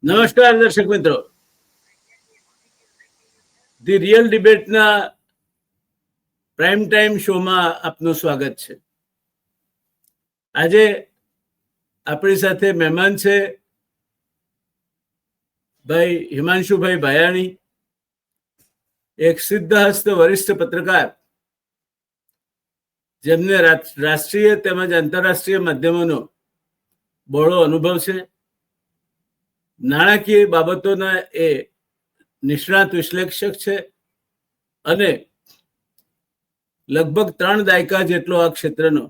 નમસ્કાર દર્શક મિત્રો, ધી રિયલ ડિબેટના પ્રાઇમ ટાઈમ શોમાં આપનું સ્વાગત છે. આજે આપણી સાથે મહેમાન છે ભાઈ હિમાંશુભાઈ ભાયાણી, એક સિદ્ધહસ્ત વરિષ્ઠ પત્રકાર, જેમને રાષ્ટ્રીય તેમજ આંતરરાષ્ટ્રીય માધ્યમોનો બહોળો અનુભવ છે. નાણાકીય બાબતોના એ નિષ્ણાત વિશ્લેષક છે અને લગભગ 3 દાયકા જેટલો આ ક્ષેત્રનો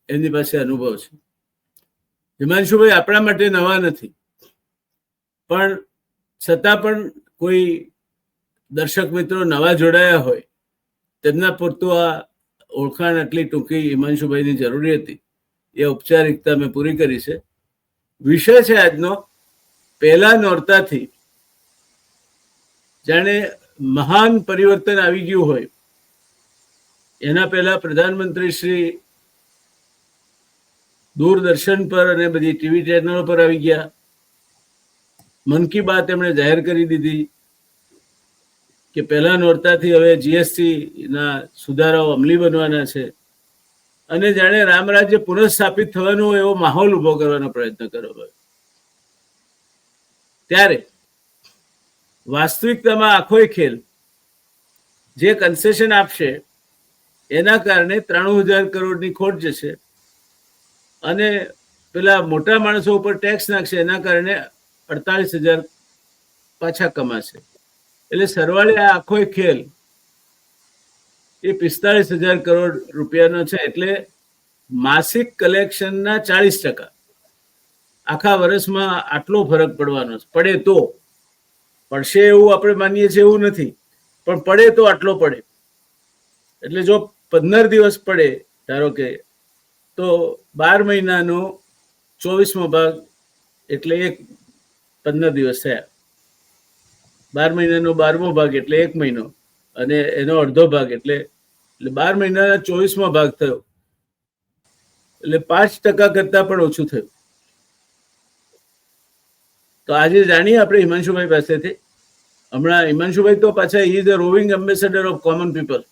એમની પાસે અનુભવ છે. હિમાંશુભાઈ આપણા માટે નવા નથી, પણ છતાં પણ કોઈ દર્શક મિત્રો નવા જોડાયા હોય તેમના પૂરતું આ ઓળખાણ આટલી ટૂંકી હિમાંશુભાઈની જરૂરી હતી, એ ઔપચારિકતા મેં પૂરી કરી છે. વિષય છે આજનો, પહેલા નોરતાથી જાણે મહાન પરિવર્તન આવી ગયું હોય. એના પહેલા પ્રધાનમંત્રી શ્રી દૂરદર્શન પર અને બધી ટીવી ચેનલો પર આવી ગયા. મન કી બાત એમણે જાહેર કરી દીધી કે પહેલા નોરતાથી હવે જીએસટી ના સુધારાઓ અમલી બનવાના છે અને જાણે રામરાજ્ય પુનઃસ્થાપિત થવાનો એવો માહોલ ઉભો કરવાનો પ્રયત્ન કર્યો. ત્યારે વાસ્તવિકતામાં આખો ખેલ જે કન્સેશન આપશે એના કારણે 93,000 કરોડની ખોટ જશે અને પેલા મોટા માણસો ઉપર ટેક્સ નાખશે, એના કારણે 48,000 પાછા કમાશે. એટલે સરવાળે આ આખો ખેલ એ 45,000 કરોડ રૂપિયાનો છે. એટલે માસિક કલેક્શનના 40%. આખા વર્ષમાં આટલો ફરક પડવાનો છે. પડે તો પડશે એવું આપણે માનીએ છીએ એવું નથી, પણ પડે તો આટલો પડે. એટલે જો 15 દિવસ પડે ધારો કે, તો 12 મહિનાનો 24મો ભાગ એટલે 15 દિવસ થયા. 12 મહિનાનો 12મો ભાગ એટલે 1 મહિનો અને એનો અડધો ભાગ એટલે 12 મહિનાના 24મો ભાગ થયો. એટલે 5% કરતા પણ ઓછું થયું. તો આજે જાણીએ આપણે હિમાંશુભાઈ પાસેથી. હમણાં હિમાંશુભાઈ તો પાછા is a rowing ambassador of common people.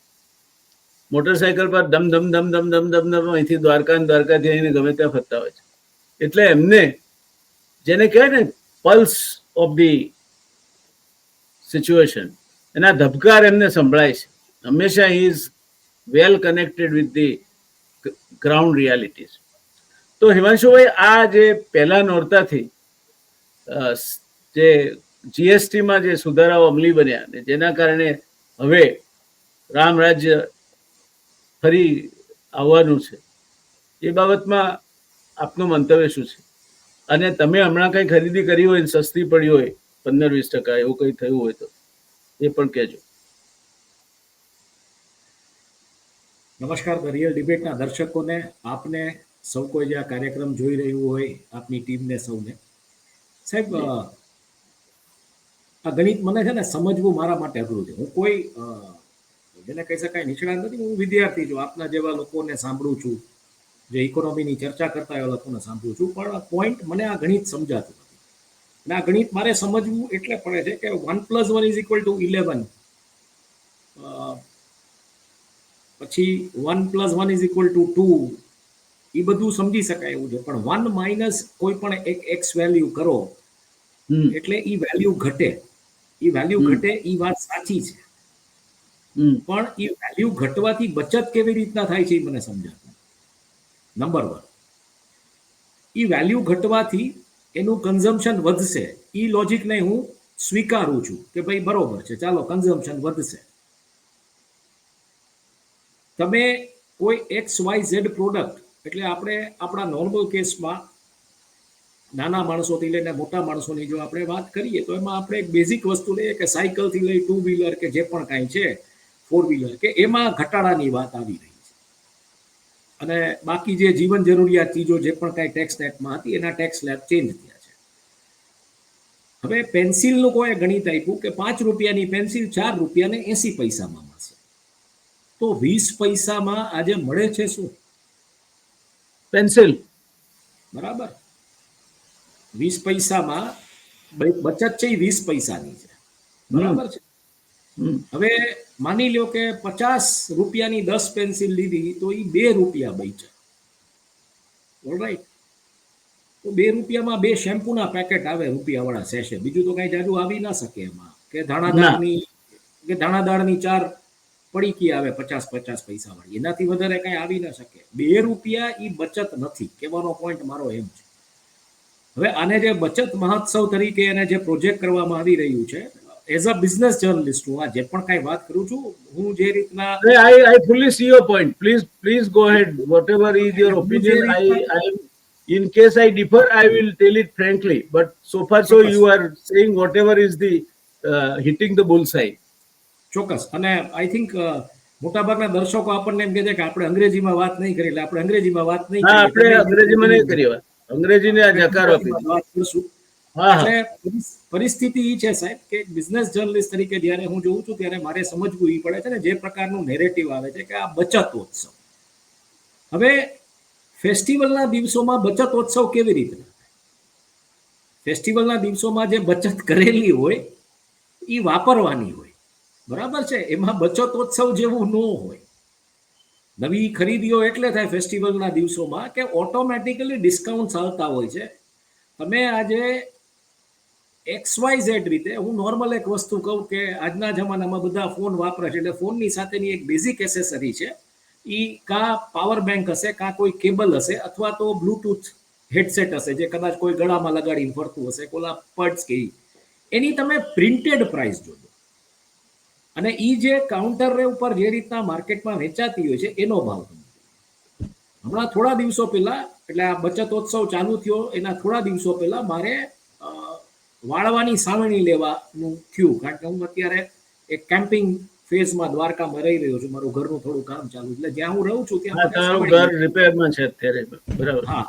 Motorcycle પર ધમ ધમ ધમ ધમ ધમ ધમ ધમ અહીંથી દ્વારકાથી આવીને ગમે ત્યાં ફરતા હોય છે. એટલે એમને જેને કહેવાય ને પલ્સ ઓફ ધી સિચ્યુએશન, એના ધબકાર એમને સંભળાય છે. હંમેશા he is well connected with the ground realities. તો હિમાંશુભાઈ, આ જે પહેલા નોરતાથી જે જીએસટીમાં જે સુધારાઓ અમલી બન્યા ને જેના કારણે હવે રામ રાજ્ય ફરી આવવાનું છે, એ બાબતમાં આપનું મંતવ્ય શું છે? અને તમે હમણાં કઈ ખરીદી કરી હોય, સસ્તી પડી હોય 15-20%, એવું કઈ થયું હોય તો એ પણ કહેજો. નમસ્કાર રિયલ ડિબેટના દર્શકોને, આપને સૌ કોઈ જે આ કાર્યક્રમ જોઈ રહ્યું હોય, આપની ટીમને સૌને. સાહેબ, આ ગણિત મને છે ને સમજવું મારા માટે અઘરું છે. હું કોઈ જેને કહી શકાય નિષ્ણાત નથી, હું વિદ્યાર્થી છું. આપના જેવા લોકોને સાંભળું છું, જે ઇકોનોમીની ચર્ચા કરતા એવા લોકોને સાંભળું છું, પણ પોઈન્ટ મને આ ગણિત સમજાતું નથી. અને આ ગણિત મારે સમજવું એટલે પડે છે કે 1 + 1 = 11, પછી 1 + 1 = 2, એ બધું સમજી શકાય એવું છે. પણ 1 માઇનસ કોઈ પણ એક એક્સ વેલ્યુ કરો એટલે એ વેલ્યુ ઘટે. એ વેલ્યુ ઘટે એ વાત સાચી છે, પણ એ વેલ્યુ ઘટવાથી બચત કેવી રીતના થાય છે એ મને સમજાતું. નંબર 1, એ વેલ્યુ ઘટવાથી એનું કન્ઝમ્પશન વધશે. એ લોજિકને હું સ્વીકારું છું કે ભાઈ બરોબર છે, ચાલો કન્ઝમ્પશન વધશે. તમે કોઈ XYZ પ્રોડક્ટ, એટલે આપણે આપણા નોર્મલ કેસમાં નાના માણસોથી લઈને મોટા માણસોની જો આપણે વાત કરીએ તો એમાં આપણે એક બેઝિક વસ્તુ લઈએ કે સાયકલથી લઈ 2 વ્હીલર કે જે પણ કાંઈ છે 4 વ્હીલર, કે એમાં ઘટાડાની વાત આવી રહી છે. અને બાકી જે જીવન જરૂરિયાત ચીજો જે પણ કાંઈ ટેક્સ નેટમાં હતી એના ટેક્સ સ્લેબ ચેન્જ થયા છે. હવે પેન્સિલનું કોઈ ગણિત આપ્યું કે 5 રૂપિયાની પેન્સિલ 4 રૂપિયાને 80 પૈસામાં મળશે. તો 20 પૈસામાં આજે મળે છે શું? પેન્સિલ. બરાબર. 20 પૈસામાં બચત છે એ 20 પૈસાની છે, બરાબર છે. હવે માની લો કે 50 રૂપિયાની 10 પેન્સિલ લીધી તો એ 2 રૂપિયા બચ્યા. ઓલરાઈટ, તો 2 રૂપિયામાં 2 શેમ્પૂના પેકેટ આવે રૂપિયાવાળા સેશે, બીજું તો કઈ જાજુ આવી ના શકે એમાં. કે દાણાદારની 4 પડીકી આવે 50 પૈસા વાળી, એનાથી વધારે કઈ આવી ના શકે. 2 રૂપિયા એ બચત નથી, કહેવાનો પોઈન્ટ મારો એમ છે. હવે આને જે બચત મહોત્સવ તરીકે એને જે પ્રોજેક્ટ કરવામાં આવી રહ્યું છે, એઝ અ બિઝનેસ જર્નલિસ્ટ હું આ જે પણ કાંઈ વાત કરું છું, હું જે રીતના I fully see your point. Please go ahead. Whatever is your opinion, in case I differ, I will tell it frankly. But so far, so you are saying whatever is the hitting the bullseye. ચોક્કસ. અને I think મોટાભાગના દર્શકો આપણને એમ કહે છે કે આપણે અંગ્રેજીમાં વાત નહીં કરી, એટલે આપણે અંગ્રેજીમાં વાત નહીં હા, આપણે અંગ્રેજીમાં નહીં કરી વાત. અંગ્રેજીને આ જકાર આપી વાત કરશું. એટલે પરિસ્થિતિ એ છે સાહેબ કે બિઝનેસ જર્નલિસ્ટ તરીકે જ્યારે હું જોઉં છું ત્યારે મારે સમજવું એ પડે છે ને જે પ્રકારનું નેરેટિવ આવે છે કે આ બચતોત્સવ. હવે ફેસ્ટિવલના દિવસોમાં બચતોત્સવ કેવી રીતે? ફેસ્ટિવલના દિવસોમાં જે બચત કરેલી હોય એ વાપરવાની હોય, બરાબર છે. એમાં બચતોત્સવ જેવું ન હોય. નવી ખરીદીઓ એટલે થાય ફેસ્ટિવલના દિવસોમાં કે ઓટોમેટિકલી ડિસ્કાઉન્ટ આવતા હોય છે. તમે આજે XYZ રીતે, હું નોર્મલ એક વસ્તુ કહું કે આજના જમાનામાં બધા ફોન વાપરે છે, એટલે ફોનની સાથેની એક બેઝિક એસેસરી છે, એ કાં પાવર બેંક હશે, કાં કોઈ કેબલ હશે, અથવા તો બ્લુટૂથ હેડસેટ હશે જે કદાચ કોઈ ગળામાં લગાડીને ફરતું હશે, કોલા પર્ડ્સ કે એની તમે પ્રિન્ટેડ પ્રાઇસ જોજો અને એ જે કાઉન્ટર ઉપર જે રીતના માર્કેટમાં વેચાતી હોય છે એનો ભાવ. હમણાં થોડા દિવસો પહેલા, એટલે આ બચતોત્સવ ચાલુ થયો એના થોડા દિવસો પહેલા મારે વાળવાની સાવરણી લેવાનું થયું, કારણ કે હું અત્યારે એક કેમ્પિંગ ફેઝમાં દ્વારકામાં રહી રહ્યો છું, મારું ઘરનું થોડું કામ ચાલુ, એટલે જ્યાં હું રહું છું ત્યાં ઘર રિપેરમાં છે અત્યારે. બરાબર. હા,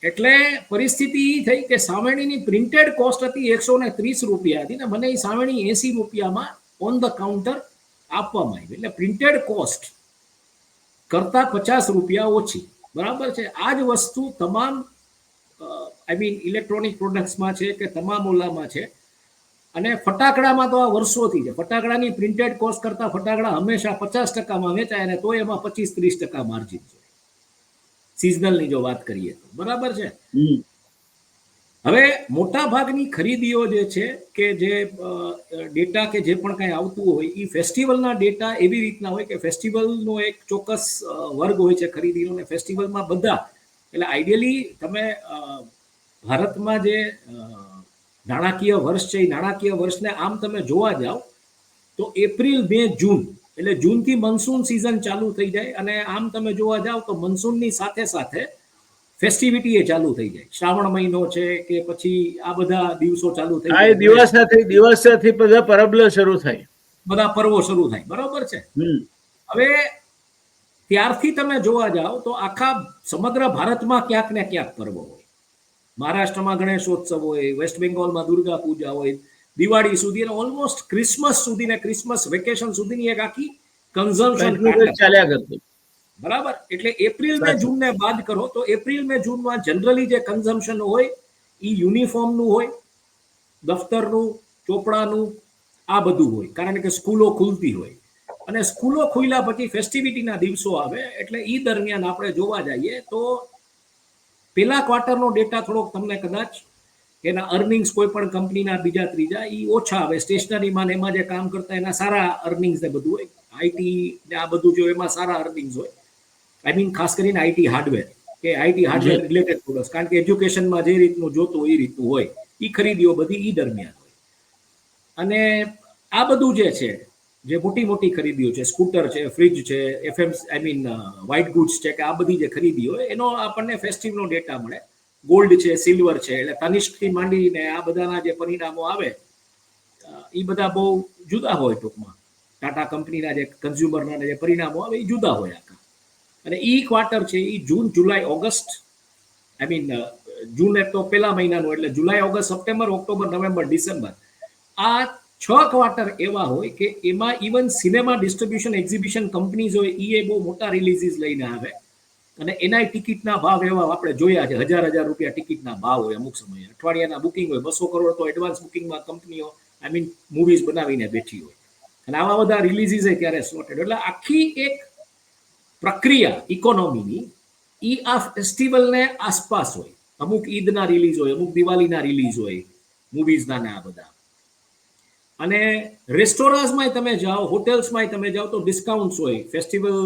એટલે પરિસ્થિતિ એ થઈ કે સાવરણીની પ્રિન્ટેડ કોસ્ટ હતી 130 રૂપિયા હતી ને મને એ સાવરણી 80 રૂપિયામાં ઓન ધ કાઉન્ટર આપવામાં આવી. એટલે પ્રિન્ટેડ કોસ્ટ કરતા 50 રૂપિયા ઓછી, બરાબર છે. આ જ વસ્તુ તમામ આઈ મીન ઇલેક્ટ્રોનિક પ્રોડક્ટ્સમાં છે કે તમામ ઓલામાં છે. અને ફટાકડામાં તો આ વર્ષોથી છે. ફટાકડાની પ્રિન્ટેડ કોસ્ટ કરતા ફટાકડા હંમેશા 50%માં વેચાય અને તો એમાં 25-30% માર્જિન છે સિઝનલની જો વાત કરીએ તો, બરાબર છે. હવે મોટા ભાગની ખરીદીઓ જે છે કે જે ડેટા કે જે પણ કાંઈ આવતું હોય એ ફેસ્ટિવલના ડેટા એવી રીતના હોય કે ફેસ્ટિવલનો એક ચોક્કસ વર્ગ હોય છે ખરીદીનો, ને ફેસ્ટિવલમાં બધા, એટલે આઈડિયલી તમે ભારતમાં જે નાણાકીય વર્ષ છે એ નાણાકીય વર્ષને આમ તમે જોવા જાઓ તો એપ્રિલ, મે, જૂન, એટલે જૂનથી મનસૂન સિઝન ચાલુ થઈ જાય અને આમ તમે જોવા જાઓ તો મનસૂનની સાથે સાથે ફેસ્ટિવિટી એ ચાલુ થઈ જાય. શ્રાવણ મહિનો છે કે પછી આ બધા દિવસો ચાલુ થઈ જાય, દિવસથી બધા પરબલો શરૂ થાય, બધા પર્વો શરૂ થાય, બરાબર છે. હવે ત્યારથી તમે જોવા જાઓ તો આખા સમગ્ર ભારતમાં ક્યાંક ને ક્યાંક પર્વ હોય. મહારાષ્ટ્રમાં ગણેશોત્સવ હોય, વેસ્ટ બેંગોલમાં દુર્ગા પૂજા હોય, દિવાળી સુધી અને ઓલમોસ્ટ ક્રિસમસ સુધી ને ક્રિસમસ વેકેશન સુધીની એક આખી કન્ઝમ્પશન ચાલ્યા કરતું, બરાબર. એટલે એપ્રિલ, મે, જૂન ને બાદ કરો તો એપ્રિલ, મે, જૂનમાં જનરલી જે કન્ઝમ્પશન હોય એ યુનિફોર્મનું હોય, દફતરનું, ચોપડાનું, આ બધું હોય, કારણ કે સ્કૂલો ખુલતી હોય. અને સ્કૂલો ખુલ્યા પછી ફેસ્ટિવિટીના દિવસો આવે, એટલે એ દરમિયાન આપણે જોવા જઈએ તો પેલા ક્વાર્ટરનો ડેટા થોડોક તમને કદાચ એના અર્નિંગ્સ કોઈ પણ કંપનીના બીજા ત્રીજા એ ઓછા આવે. સ્ટેશનરીમાં એમાં જે કામ કરતા એના સારા અર્નિંગ્સ ને બધું હોય, આઈટી ને આ બધું જો એમાં સારા અર્નિંગ્સ હોય. આઈ મીન ખાસ કરીને આઈટી હાર્ડવેર કે આઈટી હાર્ડવેર રિલેટેડ પ્રોડક્ટ્સ, કારણ કે એજ્યુકેશનમાં જે રીતનું જોતું એ રીતનું હોય, એ ખરીદીઓ બધી એ દરમિયાન હોય. અને આ બધું જે છે, જે મોટી મોટી ખરીદીઓ છે, સ્કૂટર છે, ફ્રીજ છે, આઈ મીન વ્હાઇટ ગુડ્સ છે, કે આ બધી જે ખરીદી હોય એનો આપણને ફેસ્ટિવનો ડેટા મળે. ગોલ્ડ છે, સિલ્વર છે, એટલે તનિષ્કથી માંડીને આ બધાના જે પરિણામો આવે એ બધા બહુ જુદા હોય. ટૂંકમાં ટાટા કંપનીના જે કન્ઝ્યુમરના જે પરિણામો આવે એ જુદા હોય આખા. અને ઈ ક્વાર્ટર છે એ જૂન, જુલાઈ, ઓગસ્ટ, આઈ મીન જૂન એક તો પહેલા મહિનાનું, એટલે જુલાઈ, ઓગસ્ટ, સપ્ટેમ્બર, ઓક્ટોબર, નવેમ્બર, ડિસેમ્બર, આ 6 ક્વાર્ટર એવા હોય કે એમાં even cinema distribution exhibition companies હોય એ બહુ મોટા રિલીઝીસ લઈને આવે. અને એનાય ટિકિટના ભાવ એવા આપણે જોયા છે, 1000 રૂપિયા ટિકિટના ભાવ હોય અમુક સમયે, અઠવાડિયાના બુકિંગ હોય, 200 કરોડ તો એડવાન્સ બુકિંગમાં કંપનીઓ મૂવીઝ બનાવીને બેઠી હોય, અને આવા બધા રિલીઝીસ ત્યારે સોર્ટેડ. એટલે આખી એક પ્રક્રિયા ઇકોનોમીની ઈ આ ફેસ્ટિવલને આસપાસ હોય. અમુક ઈદના રિલીઝ હોય, અમુક દિવાળીના રિલીઝ હોય મૂવીઝના ને આ બધા. અને રેસ્ટોરન્ટ્સમાં તમે જાઓ, હોટેલ્સમાં તમે જાઓ તો ડિસ્કાઉન્ટ્સ હોય, ફેસ્ટિવલ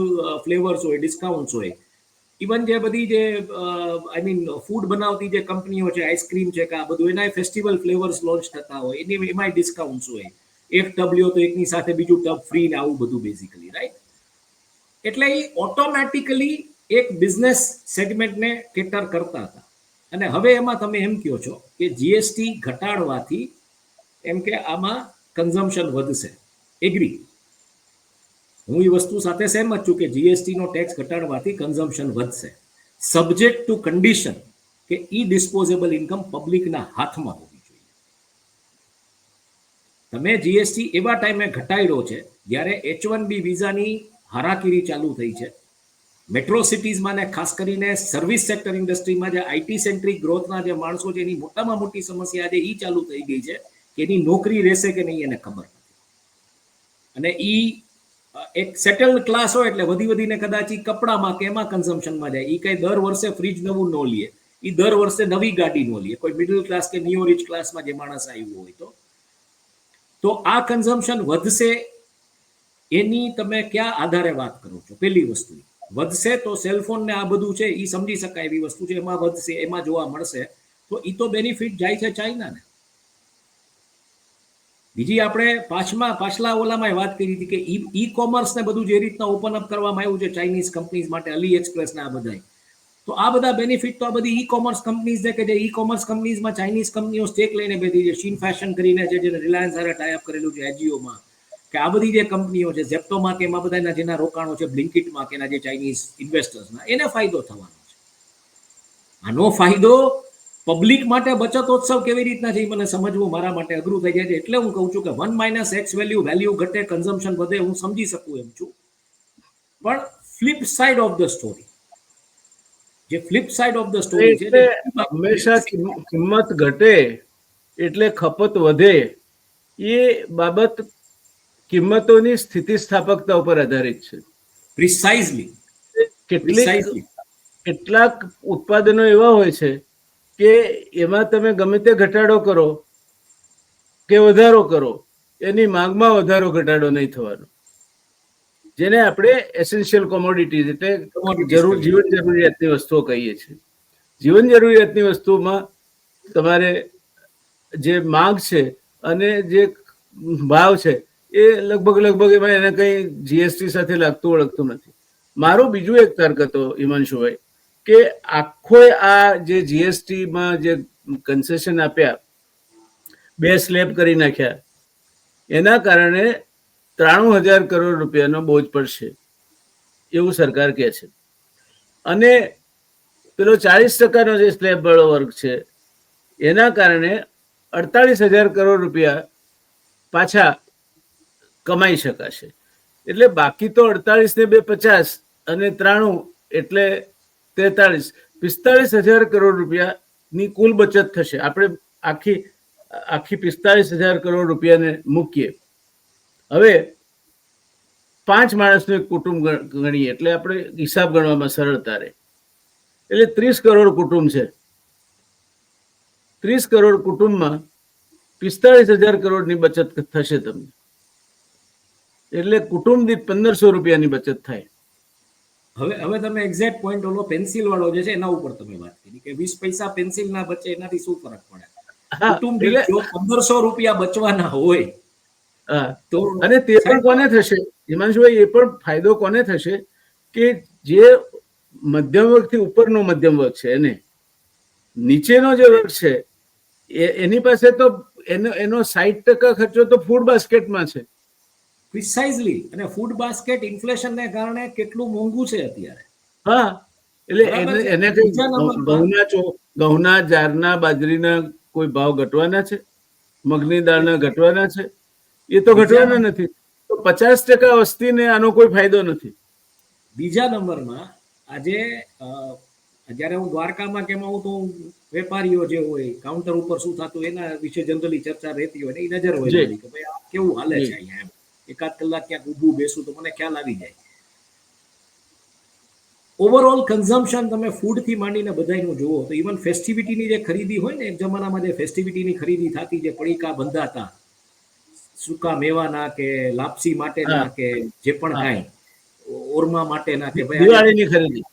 ફ્લેવર્સ હોય, ડિસ્કાઉન્ટ્સ હોય. ઇવન જે બધી જે ફૂડ બનાવતી જે કંપનીઓ છે, આઈસ્ક્રીમ છે કે આ બધું, એના ફેસ્ટિવલ ફ્લેવર્સ લોન્ચ થતા હોય, એમાંય ડિસ્કાઉન્ટ્સ હોય. એક ટબ લ્યો તો એકની સાથે બીજું ટબ ફ્રી ને આવું બધું બેઝિકલી, રાઈટ? એટલે એ ઓટોમેટિકલી એક બિઝનેસ સેગમેન્ટને કેટર કરતા હતા. અને હવે એમાં તમે એમ કહો છો કે જીએસટી ઘટાડવાથી એમ કે આમાં કન્ઝમ્પશન વધશે. એગ્રી, હું એ વસ્તુ સાથે સહેમત છું કે જીએસટી નો ટેક્સ ઘટાડવાથી કન્ઝમ્પશન વધશે, સબ્જેક્ટ ટુ કન્ડિશન કે ઈ ડિસ્પોઝેબલ ઇન્કમ પબ્લિકના હાથમાં હોવી જોઈએ. તમે જીએસટી એવા ટાઈમે ઘટાડ્યો છે જ્યારે H1B વિઝાની હારાકીરી ચાલુ થઈ છે. મેટ્રો સિટીઝમાં ને ખાસ કરીને સર્વિસ સેક્ટર ઇન્ડસ્ટ્રીમાં જે આઈટી સેન્ટ્રિક ગ્રોથના જે માણસો છે, એની મોટામાં મોટી સમસ્યા આજે એ ચાલુ થઈ ગઈ છે કે એની નોકરી રહેશે કે નહીં એને ખબર નથી. અને ઈ એક સેટલડ ક્લાસ હોય એટલે વધીને કદાચ ઈ કપડામાં કે એમાં કન્ઝમ્પશનમાં જાય. ઈ કઈ દર વર્ષે ફ્રીજ નવું ન લે, ઈ દર વર્ષે નવી ગાડી ન લે. કોઈ મિડલ ક્લાસ કે નિયો રિચ ક્લાસમાં જે માણસ આવ્યું હોય તો આ કન્ઝમ્પશન વધશે એની તમે ક્યાં આધારે વાત કરો છો? પહેલી વસ્તુ વધશે તો સેલફોન ને આ બધું છે એ સમજી શકાય એવી વસ્તુ છે, એમાં વધશે, એમાં જોવા મળશે, તો એ તો બેનિફિટ જાય છે ચાઇનાને. બીજી આપણે પાછલા ઓલામાં વાત કરી હતી કે ઈ કોમર્સ ને બધું જે રીતના ઓપન અપ કરવામાં આવ્યું છે ચાઇનીઝ કંપનીઝ માટે, અલી એક્સપ્રેસ ને આ બધા, તો આ બધા બેનિફિટ તો આ બધી ઈ કોમર્સ કંપનીઝ છે કે જે ઈ કોમર્સ કંપનીઝમાં ચાઇનીઝ કંપનીઓ સ્ટેક લઈને બેઠી છે. શીન ફેશન કરીને છે, જેને રિલાયન્સ સાથે ટાઈઅપ કરેલું છે એજીઓમાં, કે આ બધી જે કંપનીઓ છે, ઝેપ્ટોમાં કે એમાં બધાના જેના રોકાણો છે, બ્લિંકિટમાં કે એના જે ચાઇનીઝ ઇન્વેસ્ટર્સના, એને ફાયદો થવાનો છે. આનો ફાયદો પબ્લિક માટે બચતોત્સવ કેવી રીતના છે એ મને સમજવું મારા માટે અઘરું થઈ જાય છે. એટલે હું કહું છું કે 1 - X વેલ્યુ ઘટે, કન્ઝમ્પશન વધે, હું સમજી શકું એમ છું. પણ flip side of the story, જે flip side of the story છે, હંમેશા કિંમત ઘટે એટલે ખપત વધે, એ બાબત કિંમતોની સ્થિતિસ્થાપકતા ઉપર આધારિત છે. પ્રિસાઇઝલી. કેટલાક ઉત્પાદનો એવા હોય છે કે એમાં તમે ગમે તે ઘટાડો કરો કે વધારો કરો, એની માંગમાં વધારો ઘટાડો નહીં થવાનો, જેને આપણે એસેન્શિયલ કોમોડિટીઝ એટલે જીવન જરૂરિયાતની વસ્તુઓ કહીએ છીએ. જીવન જરૂરિયાતની વસ્તુમાં તમારે જે માંગ છે અને જે ભાવ છે એ લગભગ એમાં એને કંઈ જીએસટી સાથે લાગતું ઓળખતું નથી. મારો બીજું એક તર્ક હતો હિમાંશુભાઈ કે આખો આ જે જીએસટીમાં જે કન્સેશન આપ્યા, 2 સ્લેબ કરી નાખ્યા, એના કારણે 93,000 કરોડ રૂપિયાનો બોજ પડશે એવું સરકાર કહે છે. અને પેલો 40% જે સ્લેબ વાળો વર્ગ છે એના કારણે 48,000 કરોડ રૂપિયા પાછા કમાઈ શકાશે. એટલે બાકી તો 48 ને 2 50 અને 93 એટલે 43, 45,000 કરોડ રૂપિયાની કુલ બચત થશે. આપણે આખી 45,000 કરોડ રૂપિયાને મૂકીએ. હવે 5 માણસનું એક કુટુંબ ગણીએ એટલે આપણે હિસાબ ગણવામાં સરળતા રહે. એટલે 30 કરોડ કુટુંબ છે. 30 કરોડ કુટુંબમાં 45,000 કરોડની બચત થશે તમને. એટલે કુટુંબ દીઠ 1,500 રૂપિયાની બચત થાય. હવે તમે એક્ઝેક્ટ પોઈન્ટ ઓલો પેન્સિલ વાળો જે છે એના ઉપર તમે વાત કરી કે 20 પૈસા પેન્સિલ ના બચે, એનાથી શું ફરક પડે? કુટુંબ દીઠ જો 1,500 રૂપિયા બચવાના હોય તો, અને તે પણ કોને થશે હિમાંશુભાઈ? એ પણ ફાયદો કોને થશે કે જે મધ્યમ વર્ગથી ઉપરનો મધ્યમ વર્ગ છે, એને નીચેનો જે વર્ગ છે એની પાસે તો એનો 60% ખર્ચો તો ફૂડ બાસ્કેટમાં છે. પ્રિસાઇઝલી. અને ફૂડ બાસ્કેટ ઇન્ફ્લેશનને કારણે કેટલું મોંઘું છે અત્યારે. હા, એટલે એને ઘઉંના, જારના, બાજરીના કોઈ ભાવ ઘટવાના છે? મગની દાળના ઘટવાના છે? એ તો ઘટવાના નથી. તો 50% વસ્તીને આનો કોઈ ફાયદો નથી. બીજા નંબરમાં આજે જ્યારે હું દ્વારકામાં કેમ આવું તો વેપારીઓ જે હોય કાઉન્ટર ઉપર શું થતું એના વિશે જનરલી ચર્ચા રહેતી હોય ને એ નજર હોય જી મારી કે ભાઈ આ કેવું હાલે છે જી અહીંયા એમ. એકાદ કલાક ક્યાંક ઊભું બેસું તો મને ખ્યાલ આવી જાય. ઓવરઓલ કન્ઝમ્પશન તમે ફૂડથી માંડીને બધાનું જુઓ તો ઇવન ફેસ્ટિવિટીની જે ખરીદી હોય ને એક જમાનામાં જે ફેસ્ટિવિટીની ખરીદી થતી જે પડીકા બંધાતા સૂકા મેવાના કે લાપસી માટેના હા કે જે પણ હા કાંઈ ઓરમા માટેના કે ભાઈ આજે દિવાળીની ખરીદી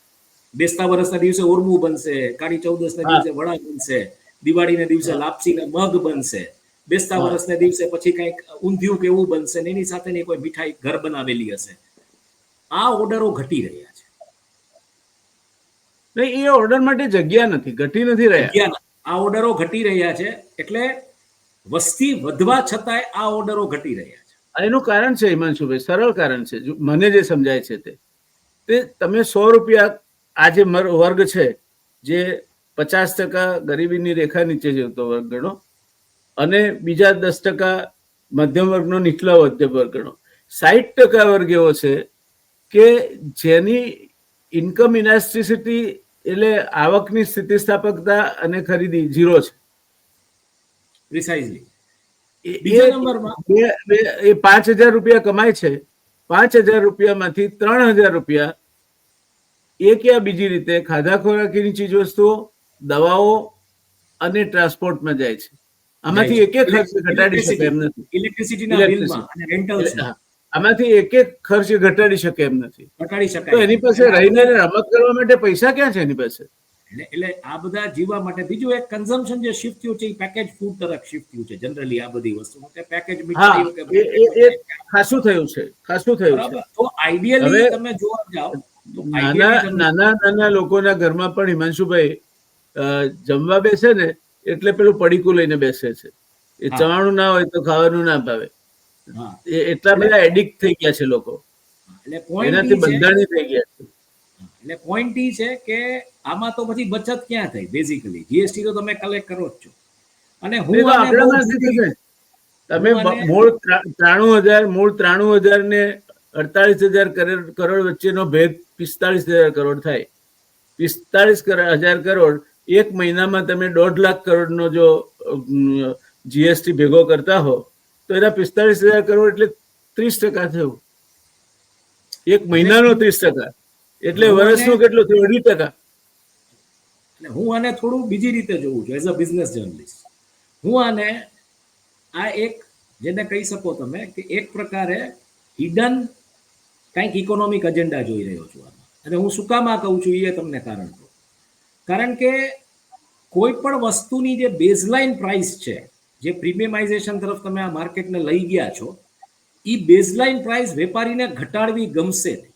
બેસતા વર્ષના દિવસે ઓરમું બનશે, કાળી ચૌદસના હા દિવસે વડા બનશે, દિવાળીના દિવસે હા લાપસીના મગ બનશે, બેસતા હા વર્ષના દિવસે પછી કંઈક ઊંધિયું કે એવું બનશે ને એની સાથેની કોઈ મીઠાઈ ઘર બનાવેલી હશે. આ ઓર્ડરો ઘટી રહ્યા છે. નહીં એ ઓર્ડર માટે જગ્યા નથી, ઘટી નથી રહ્યા. જગ્યાના આ ઓર્ડરો ઘટી રહ્યા છે એટલે વસ્તી વધવા છતાંય આ ઓર્ડરો ઘટી રહ્યા છે. એનું કારણ છે હિમાંશુભાઈ, સરળ કારણ છે, મને જે સમજાય છે તે તમે 100 રૂપિયા આ જે વર્ગ છે જે 50% ગરીબીની રેખા નીચે જીવતો વર્ગ ગણો અને બીજા 10% મધ્યમ વર્ગનો નીચલો મધ્યમ વર્ગ ગણો, 60% વર્ગ એવો છે કે જેની ઇન્કમ ઇલાસ્ટિસિટી એટલે આવકની સ્થિતિસ્થાપકતા અને ખરીદી 0 છે. પ્રિસાઇઝલી. એ બીજા નંબરમાં 5,000 રૂપિયા કમાય છે, 5,000 રૂપિયામાંથી 3,000 રૂપિયા એક યા બીજી રીતે ખાધા ખોરાકીની ચીજ વસ્તુઓ, દવાઓ અને ટ્રાન્સપોર્ટમાં જાય છે. આમાંથી એક એક ખર્ચ ઘટાડી શકે એમ નથી. ઇલેક્ટ્રિસિટીના બિલમાં અને રેન્ટલ્સમાં આમાંથી એક એક ખર્ચ ઘટાડી શકે એમ નથી. ઘટાડી તો શકાય એની પાસે રહીને રમત કરવા માટે પૈસા ક્યાં છે એની પાસે? એટલે આ બધા જીવવા માટે બીજું એક કન્ઝમ્પશન જે શિફ્ટ થયું છે એ પેકેજ ફૂડ તરફ શિફ્ટ થયું છે જનરલી આ બધી વસ્તુ કે પેકેજ હા મીઠાઈઓ કે એ ખાસું થયું છે, ખાસું થયું છે. બરાબર. તો આઈડિયલી હવે તમે જોવા જાઓ તો નાના લોકોના ઘરમાં પણ હિમાંશુભાઈ જમવા બેસે ને એટલે પેલું પડીકું લઈને બેસે છે. એ હા ચવાણું ના હોય તો ખાવાનું ના ભાવે. હા એટલા એટલે બધા એડિક્ટ થઈ ગયા છે લોકો, એટલે પોઈન્ટ એનાથી ઈ છે બંધાણી થઈ ગયા છે. એટલે પોઈન્ટ ઈ છે કે આમાં તો પછી બચત ક્યાં થઈ? બેઝિકલી જીએસટી તો તમે કલેક્ટ કરો જ છો અને હું એ તો આને બહુ આંકડામાંથી થશે. તમે હું આને મૂળ 93,000 ને 48,000 કરોડ વચ્ચેનો ભેદ 45,000 કરોડ થાય. 45,000 કરોડ એક મહિનામાં તમે 1.5 લાખ કરોડનો જો જીએસટી ભેગો કરતા હો તો એના 45,000 કરોડ એટલે 30% થયું. એક મહિનાનો 30%, એટલે હું આને વર્ષનું કેટલું થયું? 2.5%. એટલે હું આને થોડું બીજી રીતે જોઉં છું એઝ અ બિઝનેસ જર્નલિસ્ટ. હું આને આ એક જેને કહી શકો તમે કે એક પ્રકારે હિડન કંઈક ઇકોનોમિક એજન્ડા જોઈ રહ્યો છું આમાં. અને હું શું કામ આ કહું છું એ તમને કારણ કહું. કારણ કે કોઈ પણ વસ્તુની જે બેઝલાઇન પ્રાઇસ છે, જે પ્રીમિયમાઇઝેશન તરફ તમે આ માર્કેટને લઈ ગયા છો, એ બેઝલાઇન પ્રાઇસ વેપારીને ઘટાડવી ગમશે નહીં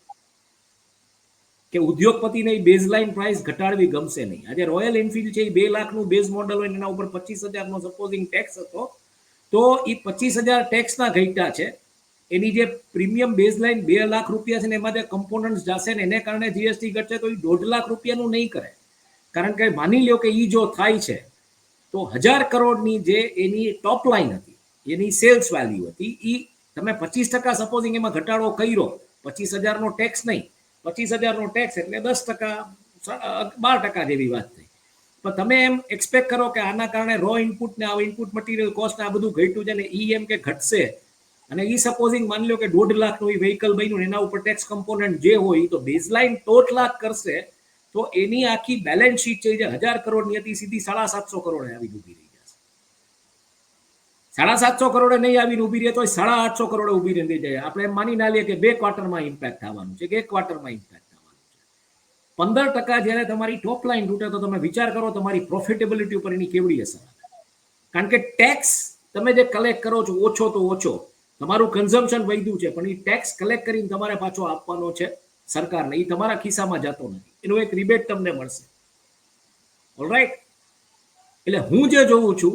કે ઉદ્યોગપતિને એ બેઝલાઇન પ્રાઇસ ઘટાડવી ગમશે નહીં. આજે રોયલ એનફિલ્ડ છે એ 2 લાખનું બેઝ મોડલ હોય એના ઉપર 25,000નો સપોઝિંગ ટેક્સ હતો તો એ 25,000 ટેક્સના ઘટ્યા છે. એની જે પ્રીમિયમ બેઝલાઇન 2 લાખ રૂપિયા છે ને એમાં જે કમ્પોનન્ટ્સ જશે ને એને કારણે જીએસટી ઘટશે તો એ 1.5 લાખ રૂપિયાનું નહીં કરે. કારણ કે માની લો કે એ જો થાય છે તો 1,000 કરોડની જે એની ટોપ લાઇન હતી, એની સેલ્સ વેલ્યુ હતી, એ તમે 25% સપોઝિંગ એમાં ઘટાડો કર્યો, 25,000નો ટેક્સ નહીં, 25,000નો ટેક્સ એટલે 10%, 12% જેવી વાત થઈ. પણ તમે એમ એક્સપેક્ટ કરો કે આના કારણે રો ઇનપુટ ને આ ઇનપુટ મટીરિયલ કોસ્ટ આ બધું ઘટ્યું છે ને એ એમ કે ઘટશે અને એ સપોઝિંગ માની લો કે 1.5 લાખનું વ્હીકલ બન્યું એના ઉપર ટેક્સ કમ્પોનન્ટ જે હોય તો બેઝલાઇન 1.5 લાખ કરશે તો એની આખી બેલેન્સ શીટ છે જે 1,000 કરોડની હતી સીધી 750 કરોડે આવીને ઊભી રહી જશે. 750 કરોડે નહીં આવીને ઊભી રહે તો 850 કરોડે ઊભી રહી જાય. આપણે એમ માની ના લઈએ કે 2 ક્વાર્ટરમાં ઇમ્પેક્ટ થવાનું છે કે 1 ક્વાર્ટરમાં ઇમ્પેક્ટ થવાનું છે. 15% જ્યારે તમારી ટોપ લાઇન તૂટે તો તમે વિચાર કરો તમારી પ્રોફિટેબિલિટી ઉપર એની કેવડી અસર આવે. કારણ કે ટેક્સ તમે જે કલેક્ટ કરો છો ઓછો તો ઓછો, તમારું કન્ઝમ્પશન વધ્યું છે પણ એ ટેક્સ કલેક્ટ કરીને તમારે પાછો આપવાનો છે સરકારને, એ તમારા ખિસ્સામાં જતો નથી, એનો એક રિબેટ તમને મળશે. ઓલરાઈટ. એટલે હું જે જોઉં છું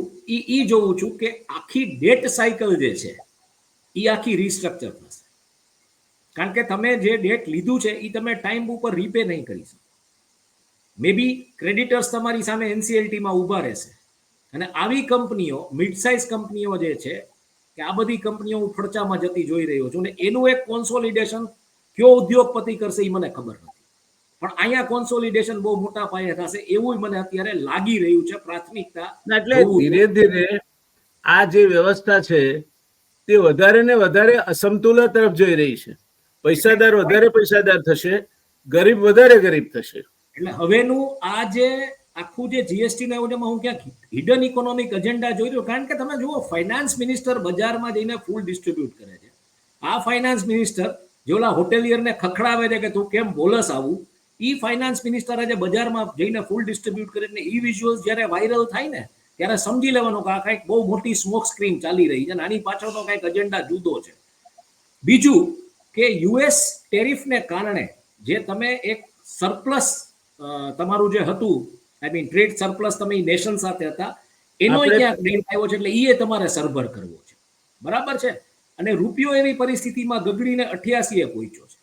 એ જોઉં છું કે આખી ડેટ સાયકલ જે છે એ આખી રિસ્ટ્રક્ચર થશે. કારણ કે તમે જે ડેટ લીધું છે એ તમે ટાઈમ ઉપર રીપે નહીં કરી શકો. મે બી ક્રેડિટર્સ તમારી સામે એનસીએલટીમાં ઊભા રહેશે અને આવી કંપનીઓ, મિડ સાઇઝ કંપનીઓ જે છે કે આ બધી કંપનીઓ હું ફડચામાં જતી જોઈ રહ્યો છું અને એનું એક કોન્સોલિડેશન કયો ઉદ્યોગપતિ કરશે એ મને ખબર નથી. પણ અહીંયા કોન્સોલિડેશન બહુ મોટા પાયે થશે એવું મને અત્યારે લાગી રહ્યું છે. પ્રાથમિકતા એટલે ધીરે ધીરે આ જે વ્યવસ્થા છે તે વધારે ને વધારે અસમતુલન તરફ જઈ રહી છે. પૈસાદાર વધારે પૈસાદાર થશે, ગરીબ વધારે ગરીબ થશે. એટલે હવેનું આ જે આખું જે જીએસટી ના એમાં હું ક્યાંક હિડન ઇકોનોમિક એજન્ડા જોઈ રહ્યો. કારણ કે તમે જુઓ, ફાઇનાન્સ મિનિસ્ટર બજારમાં જઈને ફૂલ ડિસ્ટ્રીબ્યુટ કરે છે. આ ફાઇનાન્સ મિનિસ્ટર જેઓલા હોટેલિયરને ખખડાવે છે કે તું કેમ બોલસ આવું, ઈ ફાઇનાન્સ મિનિસ્ટર આજે બજારમાં જઈને ફૂલ ડિસ્ટ્રીબ્યુટ કરે. ને ઈ વિઝ્યુઅલ્સ જ્યારે વાયરલ થાય ને ત્યારે સમજી લેવાનું કે આ કંઈક બહુ મોટી સ્મોક સ્ક્રીન ચાલી રહી છે અને આની પાછળનો કંઈક એજન્ડા જુદો છે. બીજું કે યુએસ ટેરિફને કારણે જે તમે એક સરપ્લસ તમારું જે હતું, આઈ મીન ટ્રેડ સરપ્લસ તમે નેશન સાથે હતા, એનો ક્યાંક ડેન્ટ આવ્યો છે. એટલે એ તમારે સરભર કરવો છે, બરાબર છે. અને રૂપિયો એવી પરિસ્થિતિમાં ગગડીને 88 એ પહોંચ્યો છે.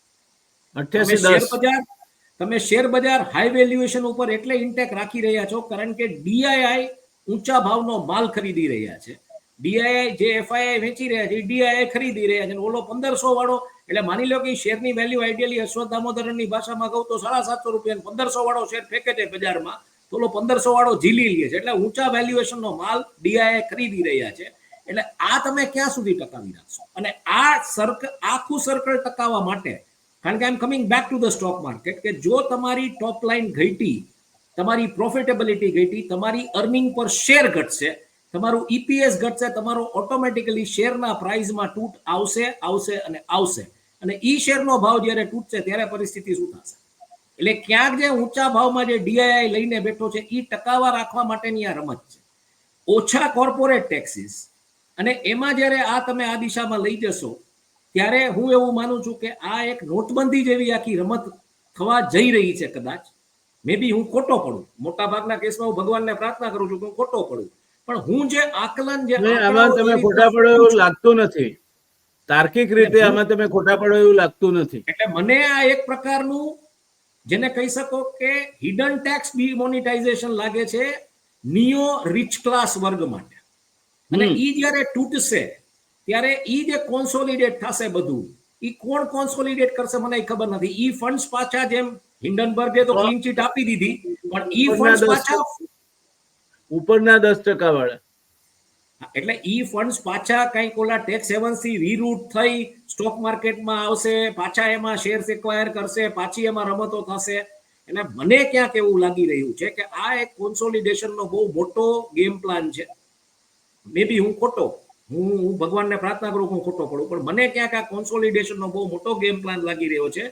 તમે શેર બજાર હાઈ વેલ્યુએશન ઉપર એટલે ઇન્ટેક રાખી રહ્યા છો કારણ કે ડીઆઈઆઈ ઊંચા ભાવનો માલ ખરીદી રહ્યા છે. ડીઆઈઆઈ જે એફઆઈઆઈ વેચી રહ્યા છે, ડીઆઈઆઈ ખરીદી રહ્યા છે. ઓલો 1500 વાળો, એટલે માની લો કે શેરની વેલ્યુ આઈડિયલી અશ્વથ દામોદરની ભાષામાં કહું તો 750 રૂપિયા, 1500 વાળો શેર ફેંકે છે બજારમાં, તો ઓલો 1500 વાળો ઝીલી લે છે. એટલે ઊંચા વેલ્યુએશનનો માલ ડીઆઈઆઈ ખરીદી રહ્યા છે. એટલે આ તમે ક્યાં સુધી ટકાવી રાખશો? અને આ આખું સર્કલ ટકાવવા માટે, કારણ કે I am coming back to the stock market, કે જો તમારી ટોપ લાઈન ઘટી, તમારી પ્રોફિટેબિલિટી ઘટી, તમારી અર્નિંગ પર શેર ઘટશે, તમારું ઈપીએસ ઘટશે, તમારો ઓટોમેટિકલી શેરના પ્રાઇસમાં તૂટ આવશે. અને ઈ શેરનો ભાવ જ્યારે તૂટશે ત્યારે પરિસ્થિતિ શું થશે? એટલે ક્યાંક જે ઊંચા ભાવમાં જે ડીઆઈઆઈ લઈને બેઠો છે એ ટકાવા રાખવા માટેની આ રમત છે. ઓછા કોર્પોરેટ ટેક્સીસ, અને એમાં જ્યારે આ તમે આ દિશામાં લઈ જશો ત્યારે હું એવું માનું છું કે આ એક નોટબંધી જેવી આખી રમત થવા જઈ રહી છે. કદાચ મે બી હું ખોટો પડું, મોટા ભાગના કેસમાં હું ભગવાનને પ્રાર્થના કરું છું કે હું ખોટો પડું, પણ હું જે આકલન જે આમાં તમે ખોટા પડો એવું લાગતું નથી. તાર્કિક રીતે આમાં તમે ખોટા પડો એવું લાગતું નથી. એટલે મને આ એક પ્રકારનું જેને કહી શકો કે હિડન ટેક્સ ડિમોનિટાઇઝેશન લાગે છે નિયો રિચ ક્લાસ વર્ગ માટે. અને ઈ જ્યારે તૂટશે ત્યારે ઈ જે કોન્સોલિડેટ થશે બધું, ઈ કોણ કોન્સોલિડેટ કરશે મને ખબર નથી. ઈ ફંડ્સ પાછા, જેમ હિન્ડનબર્ગે તો ક્લીન ચીટ આપી દીધી, પણ ઈ ફંડ્સ પાછા ઉપરના 10% વાળા, એટલે ઈ ફંડ્સ પાછા કંઈક ઓલા ટેક્સ હેવન્સથી રીરૂટ થઈ સ્ટોક માર્કેટમાં આવશે, પાછા એમાં શેર્સ એક્વાયર કરશે, પાછી એમાં રમતો થશે. એટલે મને ક્યાંક એવું લાગી રહ્યું છે કે આ એક કોન્સોલિડેશનનો બહુ મોટો ગેમ પ્લાન છે. મે બી હું ખોટો, હું ભગવાનને પ્રાર્થના કરું હું ખોટો પડું, પણ મને ક્યાંક આ કોન્સોલિડેશનનો બહુ મોટો ગેમ પ્લાન લાગી રહ્યો છે.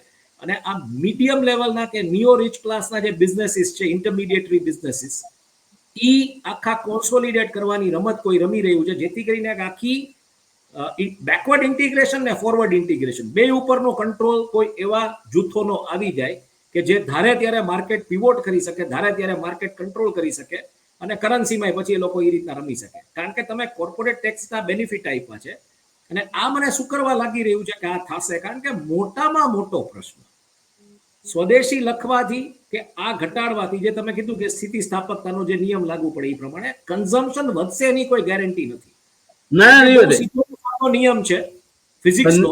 અને આ મીડિયમ લેવલના કે નિયો રિચ ક્લાસના જે બિઝનેસીસ છે, ઇન્ટરમીડિયેટરી બિઝનેસીસ, ઈ આખા કોન્સોલિડેટ કરવાની રમત કોઈ રમી રહ્યું છે, જેથી કરીને આખી બેકવર્ડ ઇન્ટિગ્રેશન ને ફોરવર્ડ ઇન્ટિગ્રેશન બે ઉપરનો કંટ્રોલ કોઈ એવા જૂથોનો આવી જાય કે જે ધારે ત્યારે માર્કેટ પિવોટ કરી શકે, ધારે ત્યારે માર્કેટ કંટ્રોલ કરી શકે, અને કરન્સીમાં પછી એ લોકો એ રીતના રમી શકે. કારણ કે તમે કોર્પોરેટ ટેક્સના બેનિફિટ આપ્યા છે. અને આ મને શું કરવા લાગી રહ્યું છે કે આ થશે, કારણ કે મોટામાં મોટો પ્રશ્ન સ્વદેશી લખવાથી કે આ ઘટાડવાથી, જે તમે કીધું કે સ્થિતિસ્થાપકતાનો જે નિયમ લાગુ પડે એ પ્રમાણે કન્ઝમ્પશન વધશે એની કોઈ ગેરંટી નથી. નિયમ છે ફિઝિક્સનો,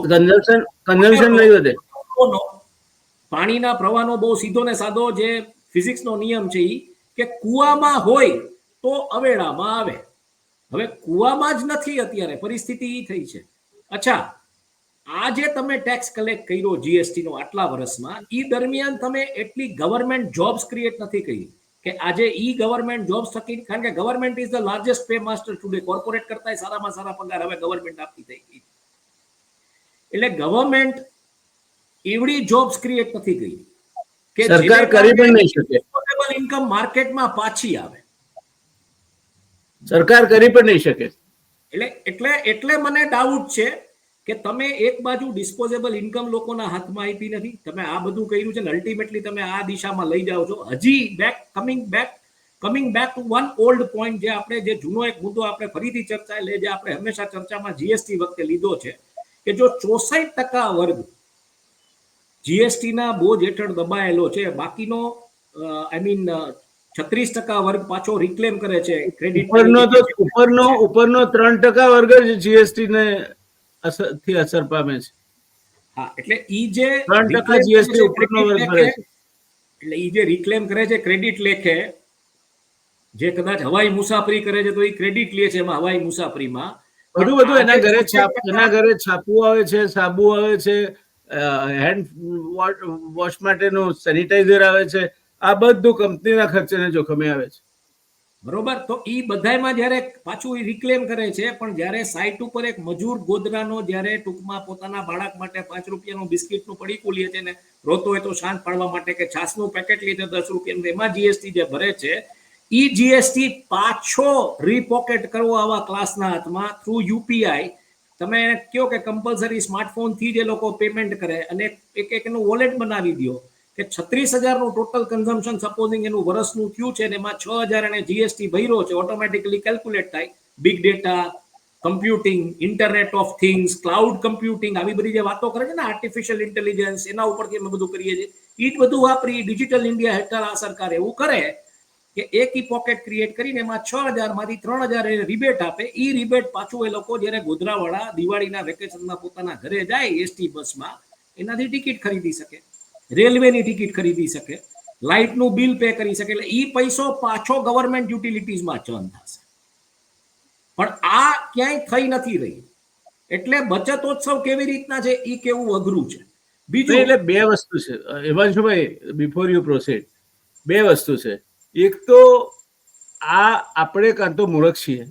કન્ઝમ્પશન નહીં વધે. પાણીના પ્રવાહનો બહુ સીધો ને સાદો જે ફિઝિક્સનો નિયમ છે એ કે કુવામાં હોય તો અવેડામાં આવે. હવે કુવામાં જ નથી અત્યારે, પરિસ્થિતિ એ થઈ છે. અચ્છા, આ જે તમે ટેક્સ કલેક્ટ કર્યો જીએસટી નો આટલા વર્ષમાં, એ દરમિયાન તમે એટલી ગવર્મેન્ટ જોબ્સ ક્રિએટ નથી કરી કે આજે ઈ ગવર્મેન્ટ જોબ્સ થકી, કારણ કે government is the largest pay master today, corporate કરતા સારામાં સારા પગાર હવે ગવર્મેન્ટ આપતી થઈ ગઈ. એટલે ગવર્મેન્ટ એવડી જોબ્સ ક્રિએટ નથી કરી કે સરકાર કરી પણ નહીં શકે, ઇન્કમ માર્કેટમાં પાછી આવે. સરકાર કરી પણ નહીં શકે. એટલે મને ડાઉટ છે કે તમે એક બાજુ ડિસ્પોઝેબલ ઇન્કમ લોકોના હાથમાં આપી નથી, તમે આ બધું કર્યું છે ને અલ્ટિમેટલી તમે આ દિશામાં લઈ જાઓ છો. હજી coming back two one old point, જે આપણે જે જૂનો એક મુદ્દો આપણે ફરીથી ચર્ચા લે, જે આપણે હંમેશા ચર્ચામાં જીએસટી વખતે લીધો છે કે જો 64% વર્ગ જીએસટીના બોજ હેઠળ દબાયેલો છે, બાકીનો આઈ મીન 36% વર્ગ પાછો રિક્લેમ કરે છે ક્રેડિટ. ઉપરનો 3% વર્ગ જ જીએસટી ને થી અસર પામે છે. હા, એટલે ઈ જે 3% જીએસટી ઉપરનો વર્ગ ભરે છે. એટલે એ જે રિક્લેમ કરે છે ક્રેડિટ લેખે, જે કદાચ હવાઈ મુસાફરી કરે છે તો એ ક્રેડિટ લે છે એમાં હવાઈ મુસાફરીમાં. પણ બધું આ એના જે ઘરે 76% એના ઘરે છાપવું આવે છે, સાબુ આવે છે, હેન્ડ વોશ માટેનું સેનિટાઈઝર આવે છે. આ બધું કંપનીના ખર્ચને જોખમે આવે છે. બરોબર, તો એ બધામાં જ્યારે પાછું એ રિક્લેમ કરે છે, પણ જ્યારે સાઇટ ઉપર એક મજૂર ગોધરાનો જ્યારે ટૂંકમાં પોતાના બાળક માટે 5 રૂપિયાનું બિસ્કિટનું પડીકું લે છે ને રોતો હોય તો શાંત પાડવા માટે, કે છાસનું પેકેટ લે છે 10 રૂપિયાનું, એમાં જીએસટી જે ભરે છે ઈ જીએસટી પાછો રીપોકેટ કરવો આવા ક્લાસના હાથમાં થ્રુ યુપીઆઈ. તમે કહો કે કમ્પલસરી સ્માર્ટફોનથી જ એ લોકો પેમેન્ટ કરે અને એક એકનું વોલેટ બનાવી દો કે 36,000નું ટોટલ કન્ઝમ્પશન સપોઝિંગ એનું વર્ષનું થયું છે ને એમાં 6,000 એને જીએસટી ભર્યો છે, ઓટોમેટિકલી કેલ્ક્યુલેટ થાય. Big data, computing, internet of things, cloud computing, આવી બધી જે વાતો કરે છે ને આર્ટિફિશિયલ ઇન્ટેલિજન્સ, એના ઉપરથી અમે બધું કરીએ છીએ. એ જ બધું વાપરી ડિજિટલ ઇન્ડિયા હેઠળ આ સરકાર એવું કરે કે એક ઈ પોકેટ ક્રિએટ કરીને એમાં 6,000 માંથી 3,000 રિબેટ આપે. એ રિબેટ પાછું એ લોકો જ્યારે ગોધરાવાળા દિવાળીના વેકેશનમાં પોતાના ઘરે જાય એસટી બસમાં, એનાથી ટિકિટ ખરીદી શકે, રેલવેની ટિકિટ ખરીદી શકે, લાઇટનું બિલ પે કરી શકે. એટલે એ પૈસો પાછો ગવર્મેન્ટ યુટિલિટીઝમાં ચર્ન થશે. પણ આ ક્યાંય થઈ નથી રહી. એટલે બચતોત્સવ કેવી રીતના છે એ કેવું અઘરું છે. બીજું એટલે બે વસ્તુ છે હિમાંશુભાઈ, બિફોર યુ પ્રોસીડ, બે વસ્તુ છે. એક તો આ આપણે કાં તો મૂર્ખ છીએ,